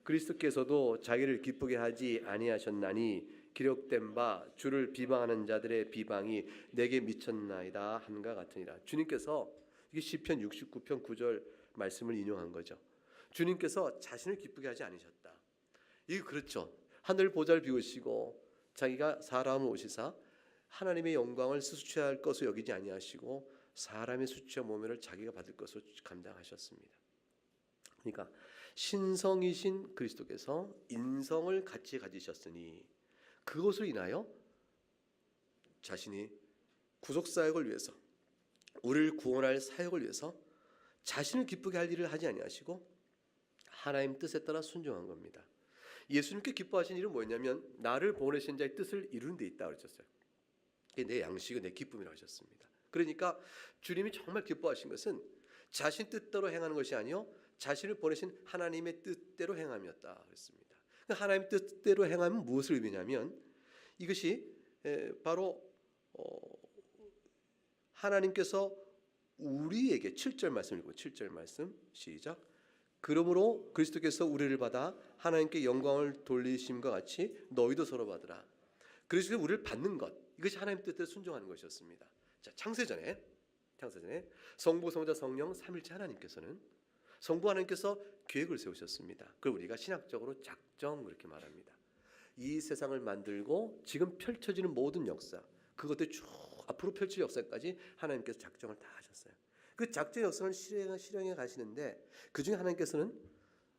그리스도께서도 자기를 기쁘게 하지 아니하셨나니 기록된 바 주를 비방하는 자들의 비방이 내게 미쳤나이다 함과 같으니라. 주님께서 이게 시편 69편 9절 말씀을 인용한 거죠. 주님께서 자신을 기쁘게 하지 않으셨다. 이게 그렇죠. 하늘 보좌를 비우시고 자기가 사람을 오시사 하나님의 영광을 스스로 취할 것으로 여기지 아니하시고 사람의 수치와 모멸을 자기가 받을 것으로 감당하셨습니다. 그러니까 신성이신 그리스도께서 인성을 같이 가지셨으니 그것으로 인하여 자신이 구속사역을 위해서 우리를 구원할 사역을 위해서 자신을 기쁘게 할 일을 하지 아니하시고 하나님 뜻에 따라 순종한 겁니다. 예수님께 기뻐하신 일은 뭐였냐면 나를 보내신 자의 뜻을 이루는 데 있다 그러셨어요. 내 양식은 내 기쁨이라고 하셨습니다. 그러니까 주님이 정말 기뻐하신 것은 자신 뜻대로 행하는 것이 아니요 자신을 보내신 하나님의 뜻대로 행함이었다 그랬습니다. 하나님 뜻대로 행하면 무엇을 의미냐면 이것이 바로 하나님께서 우리에게 7절 말씀 읽고 7절 말씀 시작. 그러므로 그리스도께서 우리를 받아 하나님께 영광을 돌리심과 같이 너희도 서로 받으라. 그리스도께서 우리를 받는 것, 이것이 하나님 뜻대로 순종하는 것이었습니다. 자, 창세전에 성부, 성자, 성령 삼일체 하나님께서는 성부 하나님께서 계획을 세우셨습니다. 그걸 우리가 신학적으로 작정 그렇게 말합니다. 이 세상을 만들고 지금 펼쳐지는 모든 역사, 그것들 쭉 앞으로 펼칠 역사까지 하나님께서 작정을 다 하셨어요. 그 작정 역사를 실행해 가시는데 그중에 하나님께서는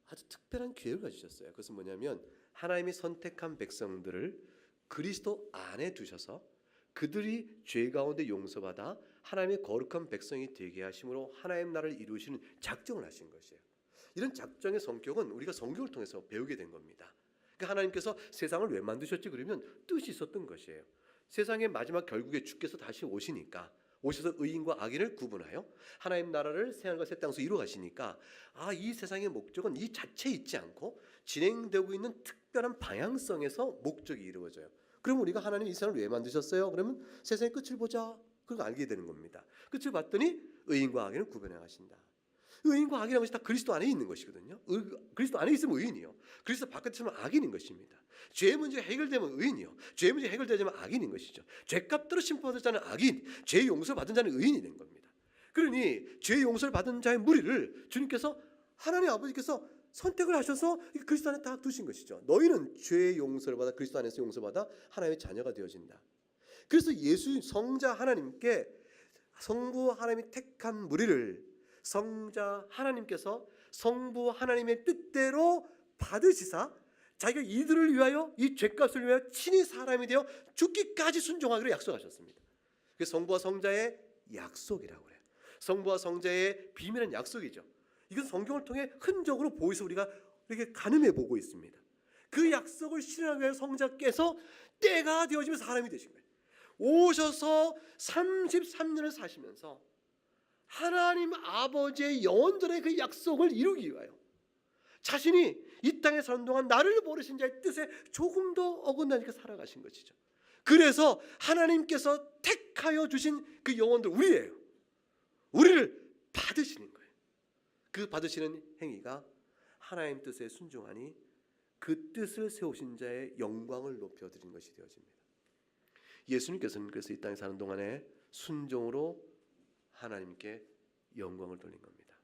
아주 특별한 계획을 가지셨어요. 그것은 뭐냐면 하나님이 선택한 백성들을 그리스도 안에 두셔서 그들이 죄 가운데 용서받아 하나님의 거룩한 백성이 되게 하심으로 하나님 나라를 이루시는 작정을 하신 것이에요. 이런 작정의 성격은 우리가 성경을 통해서 배우게 된 겁니다. 그러니까 하나님께서 세상을 왜 만드셨지 그러면 뜻이 있었던 것이에요. 세상의 마지막 결국에 주께서 다시 오시니까 오셔서 의인과 악인을 구분하여 하나님 나라를 새하늘과 새 땅에서 이루어 가시니까 이 세상의 목적은 이 자체에 있지 않고 진행되고 있는 특별한 방향성에서 목적이 이루어져요. 그럼 우리가 하나님 이 세상을 왜 만드셨어요? 그러면 세상의 끝을 보자. 그걸 알게 되는 겁니다. 끝을 봤더니 의인과 악인을 구분해 가신다. 의인과 악이라는 것이 다 그리스도 안에 있는 것이거든요. 그리스도 안에 있으면 의인이요. 그리스도 바깥에 있으면 악인인 것입니다. 죄의 문제가 해결되면 의인이요. 죄의 문제가 해결되면 악인인 것이죠. 죄값대로 심판받을 자는 악인, 죄의 용서를 받은 자는 의인이 된 겁니다. 그러니 죄의 용서를 받은 자의 무리를 주님께서 하나님 아버지께서 선택을 하셔서 그리스도 안에 다 두신 것이죠. 너희는 죄의 용서를 받아 그리스도 안에서 용서받아 하나님의 자녀가 되어진다. 그래서 예수 성자 하나님께 성부 하나님이 택한 무리를 성자 하나님께서 성부 하나님의 뜻대로 받으시사 자기가 이들을 위하여 이 죄값을 위하여 친히 사람이 되어 죽기까지 순종하기로 약속하셨습니다. 그게 성부와 성자의 약속이라고 그래요. 성부와 성자의 비밀한 약속이죠. 이건 성경을 통해 흔적으로 보여서 우리가 이렇게 가늠해 보고 있습니다. 그 약속을 실현하기 위해 성자께서 때가 되어지면 사람이 되신 거예요. 오셔서 33년을 사시면서 하나님 아버지의 영원전의 그 약속을 이루기 위하여 자신이 이 땅에 사는 동안 나를 모르신 자의 뜻에 조금 더 어긋나니까 살아가신 것이죠. 그래서 하나님께서 택하여 주신 그 영혼들 우리예요. 우리를 받으시는 거예요. 그 받으시는 행위가 하나님 뜻에 순종하니 그 뜻을 세우신 자의 영광을 높여드리는 것이 되어집니다. 예수님께서는 그래서 이 땅에 사는 동안에 순종으로 하나님께 영광을 돌린 겁니다.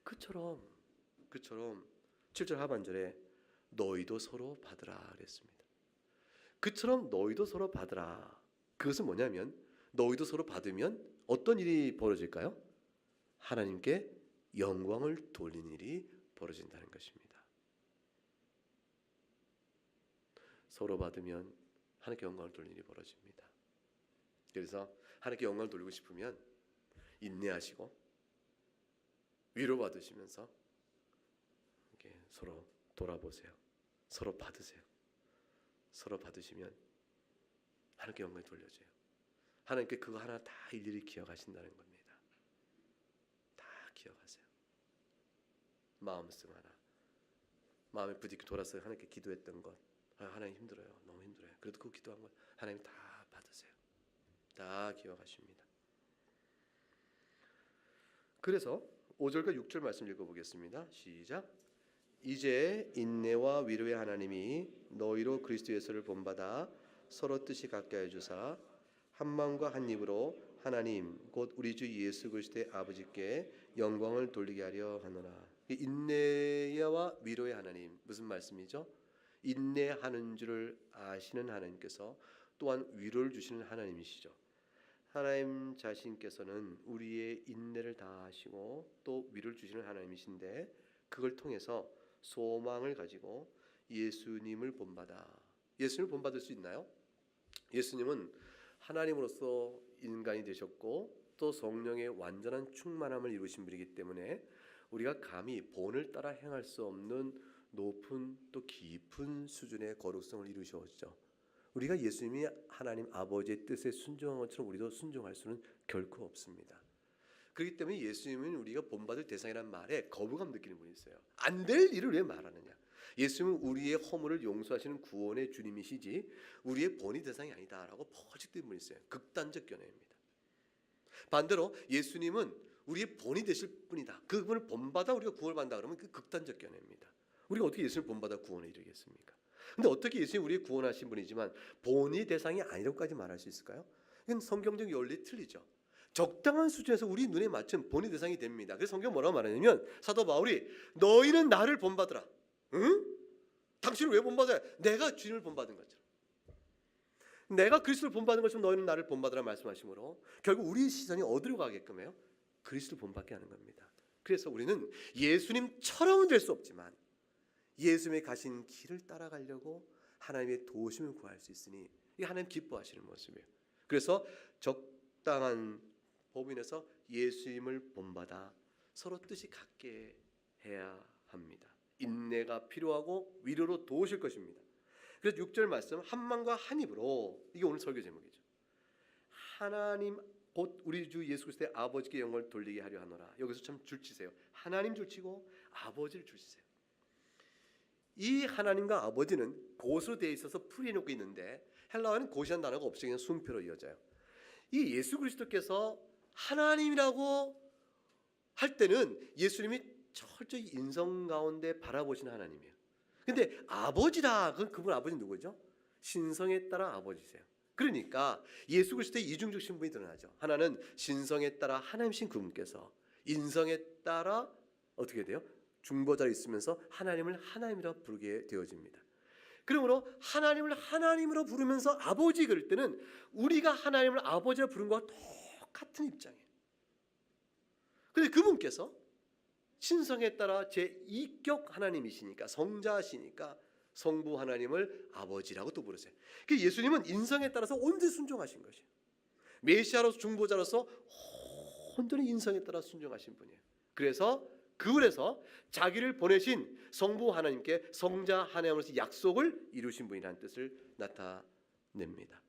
그처럼 7절 하반절에 너희도 서로 받으라 그랬습니다. 그처럼 너희도 서로 받으라. 그것은 뭐냐면 너희도 서로 받으면 어떤 일이 벌어질까요? 하나님께 영광을 돌리는 일이 벌어진다는 것입니다. 서로 받으면 하나님께 영광을 돌리는 일이 벌어집니다. 그래서 하나님께 영광을 돌리고 싶으면 인내하시고 위로받으시면서 이렇게 서로 돌아보세요. 서로 받으세요. 서로 받으시면 하나님께 영광이 돌려져요. 하나님께 그거 하나 다 일일이 기억하신다는 겁니다. 다 기억하세요. 마음쓰 하나, 마음에 부딪히 돌아서 하나님께 기도했던 것, 하나님 힘들어요. 너무 힘들어요. 그래도 그 기도한 것 하나님 다 받으세요. 다 기억하십니다. 그래서 5절과 6절 말씀 읽어보겠습니다. 시작. 이제 인내와 위로의 하나님이 너희로 그리스도 예수를 본받아 서로 뜻이 같게 해주사 한 마음과 한 입으로 하나님 곧 우리 주 예수 그리스도의 아버지께 영광을 돌리게 하려 하노라. 인내와 위로의 하나님 무슨 말씀이죠? 인내하는 줄을 아시는 하나님께서 또한 위로를 주시는 하나님이시죠. 하나님 자신께서는 우리의 인내를 다하시고 또 위로를 주시는 하나님이신데 그걸 통해서 소망을 가지고 예수님을 본받아. 예수님을 본받을 수 있나요? 예수님은 하나님으로서 인간이 되셨고 또 성령의 완전한 충만함을 이루신 분이기 때문에 우리가 감히 본을 따라 행할 수 없는 높은 또 깊은 수준의 거룩성을 이루셨죠. 우리가 예수님이 하나님 아버지의 뜻에 순종한 것처럼 우리도 순종할 수는 결코 없습니다. 그렇기 때문에 예수님은 우리가 본받을 대상이라는 말에 거부감 느끼는 분이 있어요. 안 될 일을 왜 말하느냐. 예수님은 우리의 허물을 용서하시는 구원의 주님이시지 우리의 본이 대상이 아니다라고 퍼직된 분이 있어요. 극단적 견해입니다. 반대로 예수님은 우리의 본이 되실 분이다. 그분을 본받아 우리가 구원을 받는다 그러면 그 극단적 견해입니다. 우리가 어떻게 예수님을 본받아 구원에 이르겠습니까? 근데 어떻게 예수님이 우리의 구원하신 분이지만 본이 대상이 아니라고까지 말할 수 있을까요? 이건 성경적 원리 틀리죠. 적당한 수준에서 우리 눈에 맞춘 본이 대상이 됩니다. 그래서 성경 뭐라고 말하냐면 사도 바울이 너희는 나를 본받으라. 응? 당신을 왜 본받아야? 내가 주님을 본받은 것처럼. 내가 그리스도를 본받은 것처럼 너희는 나를 본받으라 말씀하시므로 결국 우리 시선이 어디로 가게끔 해요? 그리스도를 본받게 하는 겁니다. 그래서 우리는 예수님처럼은 될 수 없지만 예수님의 가신 길을 따라가려고 하나님의 도우심을 구할 수 있으니 이게 하나님 기뻐하시는 모습이에요. 그래서 적당한 법인에서 예수님을 본받아 서로 뜻이 같게 해야 합니다. 인내가 필요하고 위로로 도우실 것입니다. 그래서 6절 말씀 한 마음과 한 입으로 이게 오늘 설교 제목이죠. 하나님 곧 우리 주 예수 그리스도의 아버지께 영광을 돌리게 하려 하노라. 여기서 참 줄치세요. 하나님 줄치고 아버지를 줄치세요. 이 하나님과 아버지는 곧으로 되어 있어서 풀이해놓고 있는데 헬라어는 곧이라는 단어가 없이 그냥 순표로 이어져요. 이 예수 그리스도께서 하나님이라고 할 때는 예수님이 철저히 인성 가운데 바라보시는 하나님이에요. 근데 아버지다, 그분 아버지 누구죠? 신성에 따라 아버지세요. 그러니까 예수 그리스도의 이중적 신분이 드러나죠. 하나는 신성에 따라 하나님이신 그분께서, 인성에 따라 어떻게 돼요? 중보자로 있으면서 하나님을 하나님이라 부르게 되어집니다. 그러므로 하나님을 하나님으로 부르면서 아버지 그럴 때는 우리가 하나님을 아버지라 부른 것과 똑같은 입장이에요. 그런데 그분께서 신성에 따라 제2격 하나님이시니까, 성자시니까 성부 하나님을 아버지라고 또 부르세요. 예수님은 인성에 따라서 온전히 순종하신 것이에요. 메시아로서 중보자로서 온전히 인성에 따라 순종하신 분이에요. 그래서 자기를 보내신 성부 하나님께 성자 하나님으로서 약속을 이루신 분이라는 뜻을 나타냅니다.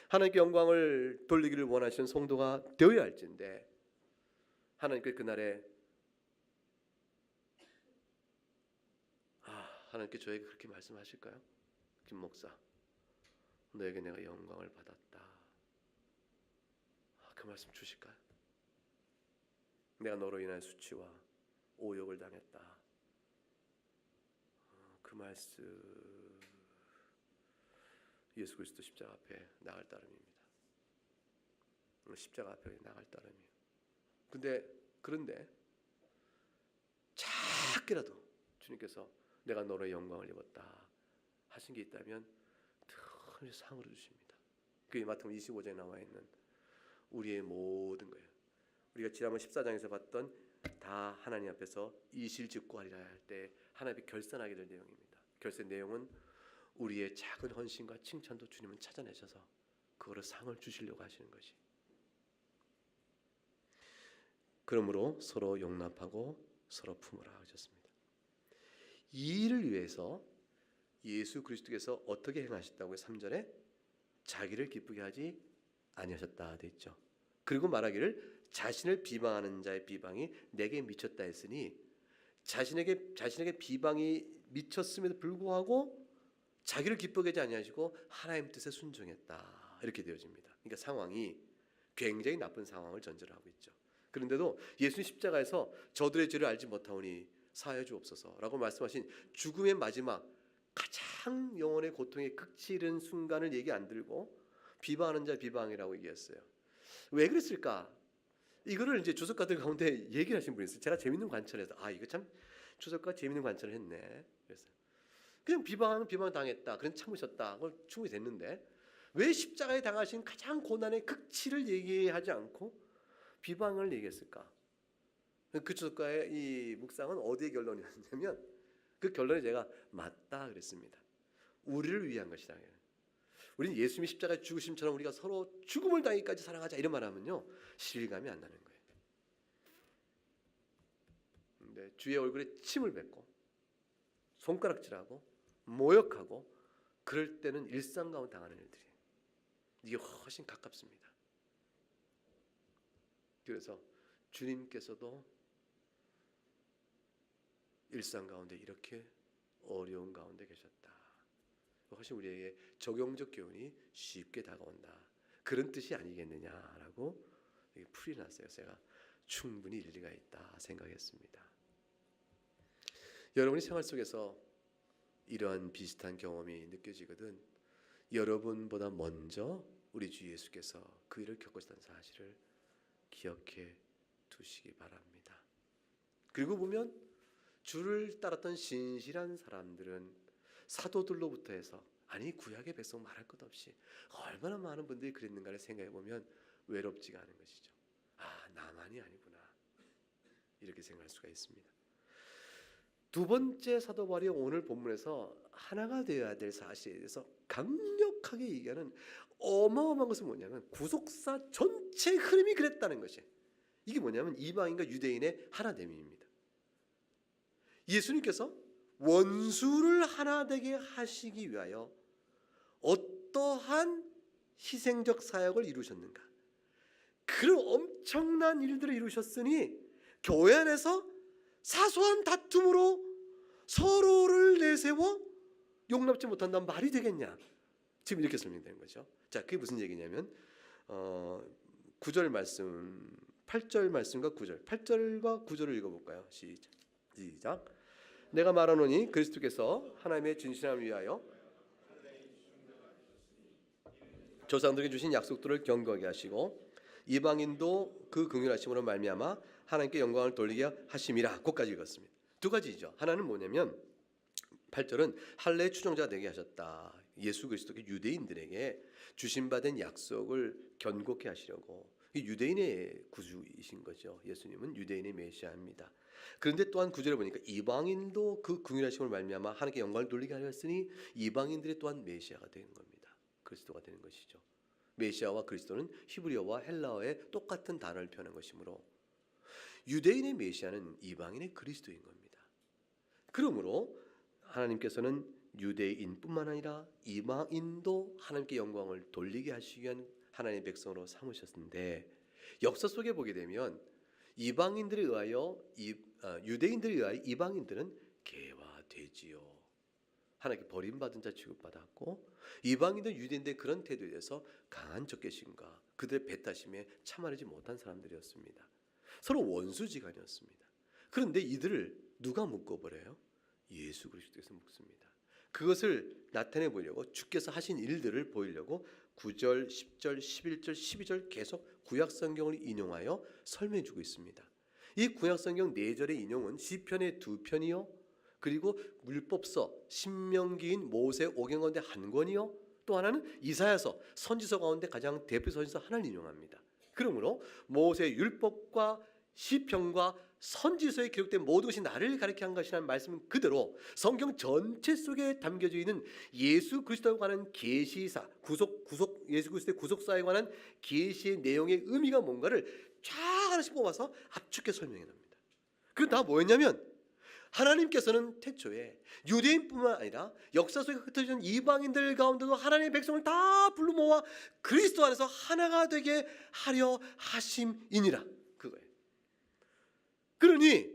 하나님께 영광을 돌리기를 원하시는 성도가 되어야 할진데, 하나님께 그날에 하나님께 저에게 그렇게 말씀하실까요? 김 목사, 너에게 내가 영광을 받았다. 그 말씀 주실까요? 내가 너로 인한 수치와 오욕을 당했다. 그 말씀 예수 그리스도 십자가 앞에 나갈 따름입니다. 십자가 앞에 나갈 따름이에요. 그런데 작게라도 주님께서 내가 너로 영광을 입었다 하신 게 있다면 큰 상으로 주십니다. 그게 마태복음 25장에 나와 있는 우리의 모든 거예요. 우리가 지난번 14장에서 봤던 다 하나님 앞에서 이실직고하리라 할 때 하나님이 결산하게 될 내용입니다. 결산 내용은 우리의 작은 헌신과 칭찬도 주님은 찾아내셔서 그거를 상을 주시려고 하시는 것이. 그러므로 서로 용납하고 서로 품으라 하셨습니다. 이 일을 위해서 예수 그리스도께서 어떻게 행하셨다고요? 3절에 자기를 기쁘게 하지 아니하셨다 돼 있죠. 그리고 말하기를 자신을 비방하는 자의 비방이 내게 미쳤다 했으니, 자신에게 비방이 미쳤음에도 불구하고 자기를 기쁘게 하지 아니하시고 하나님 뜻에 순종했다, 이렇게 되어집니다. 그러니까 상황이 굉장히 나쁜 상황을 전제로 하고 있죠. 그런데도 예수님 십자가에서 저들의 죄를 알지 못하오니 사하여 주옵소서라고 말씀하신 죽음의 마지막 가장 영혼의 고통의 극치 이른 순간을 얘기 안 들고 비방하는 자 비방이라고 얘기했어요. 왜 그랬을까? 이거를 이제 주석가들 가운데 얘기를 하신 분이 있어요. 제가 재밌는 관찰해서 이거 참 주석가 재밌는 관찰을 했네. 그래서 그냥 비방 당했다, 그런 참으셨다, 그걸 충분히 됐는데 왜 십자가에 당하신 가장 고난의 극치를 얘기하지 않고 비방을 얘기했을까? 그 주석가의 이 묵상은 어디에 결론이었냐면, 그 결론에 제가 맞다 그랬습니다. 우리를 위한 것이다. 우리는 예수님이 십자가에 죽으심처럼 우리가 서로 죽음을 당하기까지 사랑하자, 이런 말하면요 실감이 안 나는 거예요. 근데 주의 얼굴에 침을 뱉고 손가락질하고 모욕하고 그럴 때는 일상 가운데 당하는 일들이에요. 이게 훨씬 가깝습니다. 그래서 주님께서도 일상 가운데 이렇게 어려운 가운데 계셨다. 훨씬 우리에게 적용적 교훈이 쉽게 다가온다, 그런 뜻이 아니겠느냐라고 풀이 났어요. 제가 충분히 일리가 있다 생각했습니다. 여러분이 생활 속에서 이러한 비슷한 경험이 느껴지거든 여러분보다 먼저 우리 주 예수께서 그 일을 겪으셨다는 사실을 기억해 두시기 바랍니다. 그리고 보면 주를 따랐던 신실한 사람들은 사도들로부터 해서, 아니 구약의 백성 말할 것 없이 얼마나 많은 분들이 그랬는가를 생각해 보면 외롭지가 않은 것이죠. 나만이 아니구나, 이렇게 생각할 수가 있습니다. 두 번째 사도 바울이 오늘 본문에서 하나가 되어야 될 사실에 대해서 강력하게 얘기하는 어마어마한 것은 뭐냐면 구속사 전체 흐름이 그랬다는 것이에요. 이게 뭐냐면 이방인과 유대인의 하나됨입니다. 예수님께서 원수를 하나 되게 하시기 위하여 어떠한 희생적 사역을 이루셨는가? 그런 엄청난 일들을 이루셨으니 교회 안에서 사소한 다툼으로 서로를 내세워 용납지 못한다면 말이 되겠냐? 지금 이렇게 설명되는 거죠. 자, 그게 무슨 얘기냐면 9절 말씀, 8절 말씀과 9절, 8절과 9절을 읽어볼까요? 시작. 내가 말하노니 그리스도께서 하나님의 진실함을 위하여 조상들에게 주신 약속들을 견고하게 하시고 이방인도 그 긍휼하심으로 말미암아 하나님께 영광을 돌리게 하심이라. 그것까지 읽었습니다. 두 가지죠. 하나는 뭐냐면 8절은 할례의 추종자가 되게 하셨다. 예수 그리스도께 유대인들에게 주신받은 약속을 견고케 하시려고. 유대인의 구주이신 거죠. 예수님은 유대인의 메시아입니다. 그런데 또한 9절에 보니까 이방인도 그 긍휼하심을 말미암아 하나님께 영광을 돌리게 하였으니 이방인들이 또한 메시아가 되는 겁니다. 그리스도가 되는 것이죠. 메시아와 그리스도는 히브리어와 헬라어의 똑같은 단어를 표현한 것이므로 유대인의 메시아는 이방인의 그리스도인 겁니다. 그러므로 하나님께서는 유대인뿐만 아니라 이방인도 하나님께 영광을 돌리게 하시기 위한 하나님의 백성으로 삼으셨는데 역사 속에 보게 되면 이방인들에 의하여 유대인들에 의하여 이방인들은 개화되지요. 하나님께 버림받은 자 취급받았고 이방인들 유대인들의 그런 태도에 대해서 강한 적개심과 그들의 배타심에 참아내지 못한 사람들이었습니다. 서로 원수지간이었습니다. 그런데 이들을 누가 묶어버려요? 예수 그리스도께서 묶습니다. 그것을 나타내 보려고 주께서 하신 일들을 보이려고 9절, 10절, 11절, 12절 계속 구약 성경을 인용하여 설명해 주고 있습니다. 이 구약 성경 4절의 인용은 시편의 2편이요 그리고 율법서 신명기인 모세 오경 가운데 한 권이요 또 하나는 이사야서 선지서 가운데 가장 대표 선지서 하나를 인용합니다. 그러므로 모세 율법과 시편과 선지서에 기록된 모든 것이 나를 가리켜 한 것이라는 말씀은 그대로 성경 전체 속에 담겨져 있는 예수 그리스도에 관한 계시사 예수 그리스도의 구속사에 관한 계시의 내용의 의미가 뭔가를 쫙 하나씩 뽑아서 압축해 설명해 납니다. 그건 다 뭐였냐면 하나님께서는 태초에 유대인뿐만 아니라 역사 속에 흩어진 이방인들 가운데도 하나님의 백성을 다 불러 모아 그리스도 안에서 하나가 되게 하려 하심이니라. 그거예요. 그러니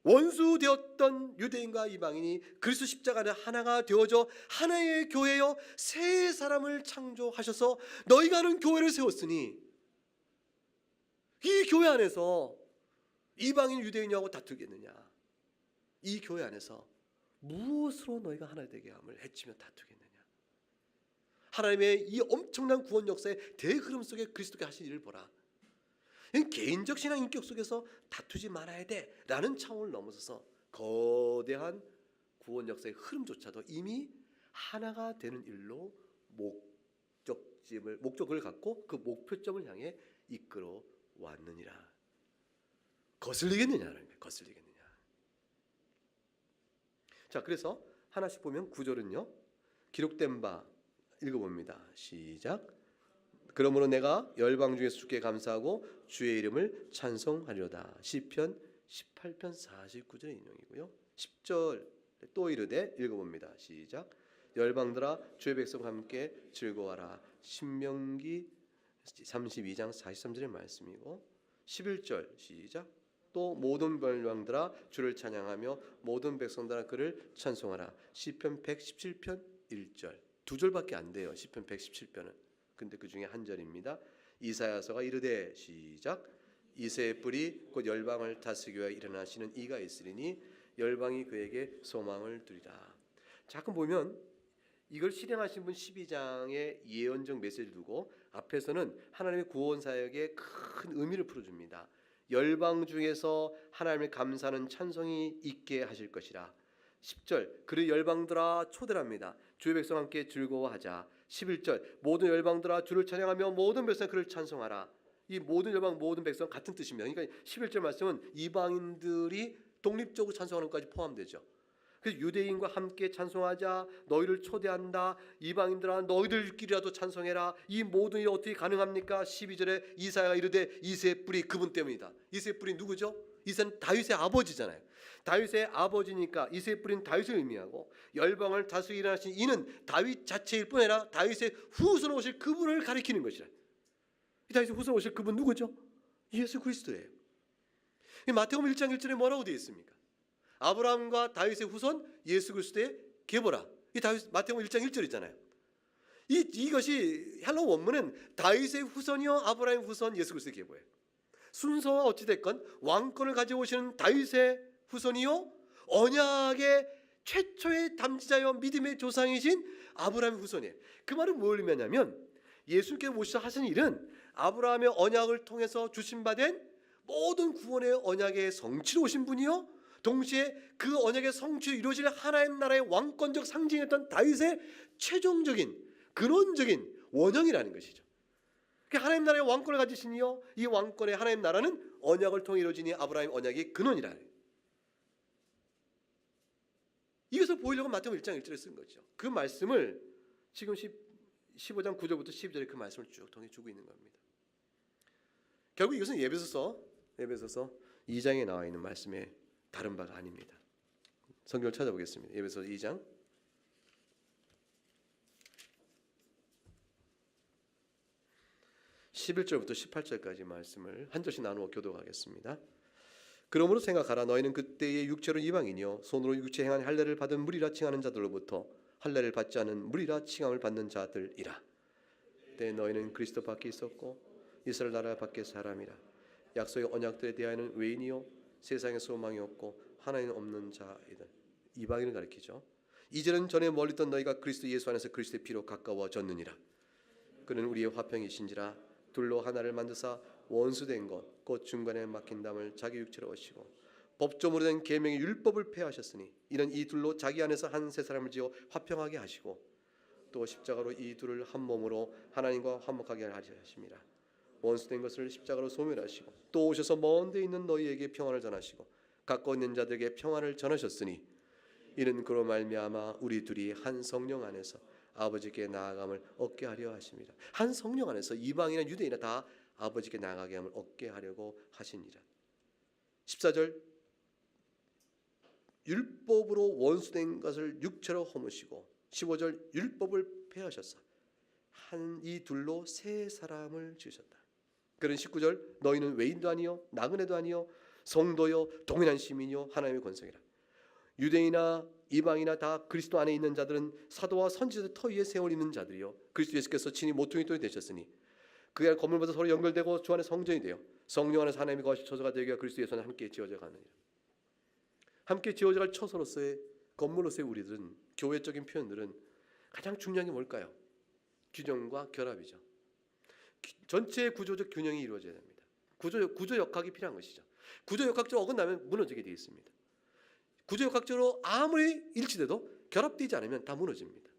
원수 되었던 유대인과 이방인이 그리스도 십자가 안에 하나가 되어져 하나의 교회여 새 사람을 창조하셔서 너희가 하는 교회를 세웠으니 이 교회 안에서 이방인 유대인하고 다투겠느냐? 이 교회 안에서 무엇으로 너희가 하나 되게 함을 해치며 다투겠느냐? 하나님의 이 엄청난 구원 역사의 대흐름 속에 그리스도께 하신 일을 보라. 개인적 신앙 인격 속에서 다투지 말아야 돼라는 차원을 넘어서서 거대한 구원 역사의 흐름조차도 이미 하나가 되는 일로 목적을 갖고 그 목표점을 향해 이끌어 왔느니라. 거슬리겠느냐라는 거예요. 거슬리겠느냐. 자, 그래서 하나씩 보면 9절은요. 기록된 바 읽어봅니다. 시작. 그러므로 내가 열방 중에서 주께 감사하고 주의 이름을 찬송하리로다. 시편 18편 49절의 인용이고요. 10절 또 이르되 읽어봅니다. 시작. 열방들아 주의 백성과 함께 즐거워하라. 신명기 32장 43절의 말씀이고 11절 시작. 또 모든 열방들아 주를 찬양하며 모든 백성들아 그를 찬송하라. 시편 117편 1절. 2절밖에 안 돼요. 시편 117편은. 근데 그 중에 한 절입니다. 이사야서가 이르되 시작. 이새의 뿔이 곧 열방을 다스리기 위하여 일어나시는 이가 있으리니 열방이 그에게 소망을 두리라. 자꾸 보면 이걸 실행하신 분 12장의 예언적 메시지를 두고 앞에서는 하나님의 구원 사역에 큰 의미를 풀어줍니다. 열방 중에서 하나님을 감사하는 찬송이 있게 하실 것이라. 10절 그를 열방들아 초대합니다. 주의 백성과 함께 즐거워하자. 11절 모든 열방들아 주를 찬양하며 모든 백성 그를 찬송하라. 이 모든 열방 모든 백성 같은 뜻입니다. 그러니까 11절 말씀은 이방인들이 독립적으로 찬송하는 것까지 포함되죠. 그래서 유대인과 함께 찬송하자. 너희를 초대한다. 이방인들아 너희들끼리라도 찬송해라. 이 모든 일이 어떻게 가능합니까? 12절에 이사야가 이르되 이새의 뿔이 그분 때문이다. 이새의 뿔이 누구죠? 이새는 다윗의 아버지잖아요. 다윗의 아버지니까 이새의 뿌린 다윗을 의미하고 열방을 다스리게 일어나신 이는 다윗 자체일 뿐 아니라 다윗의 후손 오실 그분을 가리키는 것이라. 이 다윗의 후손 오실 그분 누구죠? 예수 그리스도예요. 마태복음 1장 1절에 뭐라고 되어 있습니까? 아브라함과 다윗의 후손 예수 그리스도의 계보라. 이 마태복음 1장 1절이잖아요. 이것이 헬라 원문은 다윗의 후손이요 아브라함의 후손 예수 그리스도의 계보예요. 순서와 어찌 됐건 왕권을 가지고 오시는 다윗의 후손이요 언약의 최초의 담지자여 믿음의 조상이신 아브라함의 후손이에요. 그 말은 뭘 의미하냐면 예수님께서 오셔서 하신 일은 아브라함의 언약을 통해서 주신받은 모든 구원의 언약의 성취로 오신 분이요 동시에 그 언약의 성취로 이루어질 하나님 나라의 왕권적 상징이었던 다윗의 최종적인 근원적인 원형이라는 것이죠. 하나님 나라의 왕권을 가지시니요 이 왕권의 하나님 나라는 언약을 통해 이루어지니 아브라함 언약의 근원이라는 거예요. 이것을 보이려고 마태복음 1장 1절에 쓴 거죠. 그 말씀을 지금 15장 9절부터 12절에 그 말씀을 쭉 통해 주고 있는 겁니다. 결국 이것은 예배소서 2장에 나와 있는 말씀의 다른 바가 아닙니다. 성경을 찾아보겠습니다. 예배소서 2장 11절부터 18절까지 말씀을 한 절씩 나누어 교독하겠습니다. 그러므로 생각하라. 너희는 그때의 육체로 이방인이요 손으로 육체 행한 할례를 받은 무리라 칭하는 자들로부터 할례를 받지 않은 무리라 칭함을 받는 자들이라. 그때 너희는 그리스도 밖에 있었고 이스라엘 나라 밖에 사람이라. 약속의 언약들에 대하여는 외인이요 세상의 소망이 없고 하나님 없는 자이다. 이방인을 가리키죠. 이제는 전에 멀리 있던 너희가 그리스도 예수 안에서 그리스도의 피로 가까워졌느니라. 그는 우리의 화평이신지라. 둘로 하나를 만드사 원수된 것 곧 중간에 막힌 담을 자기 육체로 오시고 법조문으로 된 계명의 율법을 폐하셨으니 이는 이 둘로 자기 안에서 한 세 사람을 지어 화평하게 하시고 또 십자가로 이 둘을 한 몸으로 하나님과 화목하게 하시니라. 원수된 것을 십자가로 소멸하시고 또 오셔서 먼 데 있는 너희에게 평안을 전하시고 가까워 있는 자들에게 평안을 전하셨으니 이는 그로 말미암아 우리 둘이 한 성령 안에서 아버지께 나아감을 얻게 하려 하십니다. 한 성령 안에서 이방이나 유대인이나 다 아버지께 나아가게 함을 얻게 하려고 하시니라. 14절 율법으로 원수된 것을 육체로 허무시고 15절 율법을 폐하셨사 한 이 둘로 세 사람을 지으셨다. 그런 19절 너희는 외인도 아니요 나그네도 아니요 성도요 동일한 시민이요 하나님의 권성이라. 유대인이나 이방이나 다 그리스도 안에 있는 자들은 사도와 선지자들 터 위에 세월 있는 자들이요 그리스도 예수께서 친히 모퉁이 돌이 되셨으니 그의 건물마다 서로 연결되고 주 안에 성전이 되어 성령 안에서 하나님이 거하실 처소가 되기가 그리스도 예수 안에 함께 지어져 가느니라. 함께 지어져 갈 처소로서의 건물로서의 우리들은 교회적인 표현들은 가장 중요한 게 뭘까요? 균형과 결합이죠. 전체의 구조적 균형이 이루어져야 됩니다. 구조역학이 필요한 것이죠. 구조역학적으로 어긋나면 무너지게 되어 있습니다. 구조역학적으로 아무리 일치돼도 결합되지 않으면 다 무너집니다.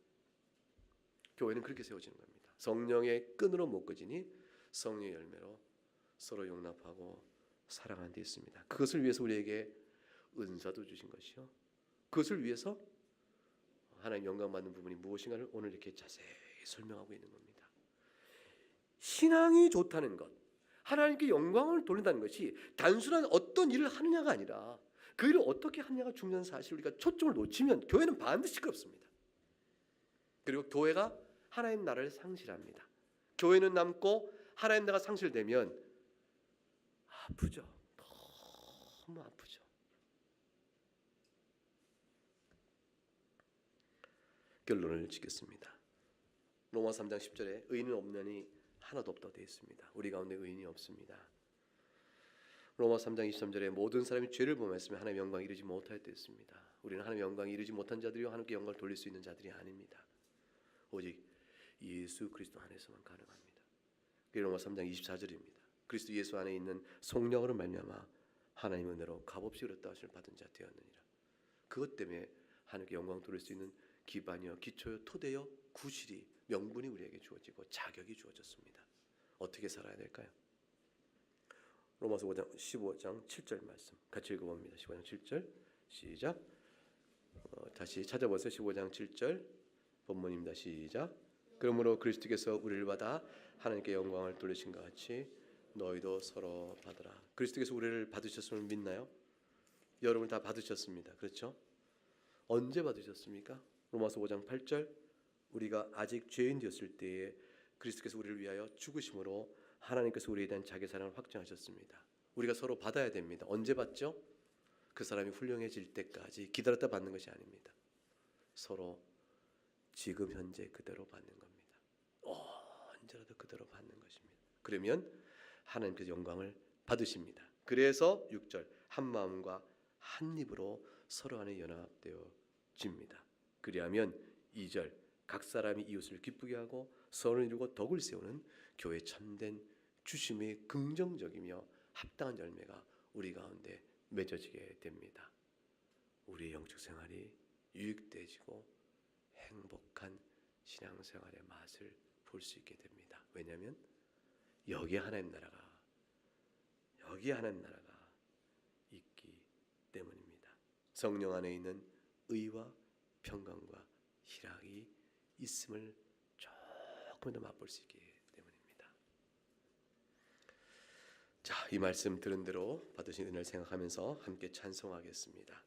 교회는 그렇게 세워지는 겁니다. 성령의 끈으로 묶어지니 성령의 열매로 서로 용납하고 사랑하는 데 있습니다. 그것을 위해서 우리에게 은사도 주신 것이요 그것을 위해서 하나님 영광 받는 부분이 무엇인가를 오늘 이렇게 자세히 설명하고 있는 겁니다. 신앙이 좋다는 것, 하나님께 영광을 돌린다는 것이 단순한 어떤 일을 하느냐가 아니라 그 일을 어떻게 하느냐가 중요한 사실, 우리가 초점을 놓치면 교회는 반드시 시끄럽습니다. 그리고 교회가 하나님 나라를 상실합니다. 교회는 남고 하나님 나라가 상실되면 아프죠. 너무 아프죠. 결론을 짓겠습니다. 로마 3장 10절에 의인은 없느니 하나도 없다고 되어 있습니다. 우리 가운데 의인이 없습니다. 로마 3장 23절에 모든 사람이 죄를 범했으면 하나님의 영광에 이르지 못하였다 했습니다. 우리는 하나님의 영광에 이르지 못한 자들이요 하나님께 영광을 돌릴 수 있는 자들이 아닙니다. 오직 예수 그리스도 안에서만 가능합니다. 그게 로마 3장 24절입니다. 그리스도 예수 안에 있는 성령으로 말미암아 하나님의 은혜로 값없이 그랬다 하심을 받은 자 되었느니라. 그것 때문에 하나님께 영광 돌릴 수 있는 기반이요 기초요 토대요 구실이 명분이 우리에게 주어지고 자격이 주어졌습니다. 어떻게 살아야 될까요? 로마서 15장 7절 말씀 같이 읽어봅니다. 15장 7절 시작. 다시 찾아보세요. 15장 7절 본문입니다. 시작. 그러므로 그리스도께서 우리를 받아 하나님께 영광을 돌리신 것 같이 너희도 서로 받으라. 그리스도께서 우리를 받으셨음을 믿나요? 여러분 다 받으셨습니다. 그렇죠? 언제 받으셨습니까? 로마서 5장 8절 우리가 아직 죄인 되었을 때에 그리스도께서 우리를 위하여 죽으심으로 하나님께서 우리에 대한 자기 사랑을 확증하셨습니다. 우리가 서로 받아야 됩니다. 언제 받죠? 그 사람이 훌륭해질 때까지 기다렸다 받는 것이 아닙니다. 서로 지금 현재 그대로 받는 겁니다. 언제라도 그대로 받는 것입니다. 그러면 하나님께서 영광을 받으십니다. 그래서 6절 한 마음과 한 입으로 서로 안에 연합되어집니다. 그리하면 2절 각 사람이 이웃을 기쁘게 하고 선을 이루고 덕을 세우는 교회 참된 주심의 긍정적이며 합당한 열매가 우리 가운데 맺어지게 됩니다. 우리의 영적 생활이 유익되지고 행복한 신앙생활의 맛을 볼 수 있게 됩니다. 왜냐하면 여기에 하나님 나라가 있기 때문입니다. 성령 안에 있는 의와 평강과 희락이 있음을 조금 더 맛볼 수 있기 때문입니다. 자, 이 말씀 들은 대로 받으신 은혜를 생각하면서 함께 찬송하겠습니다.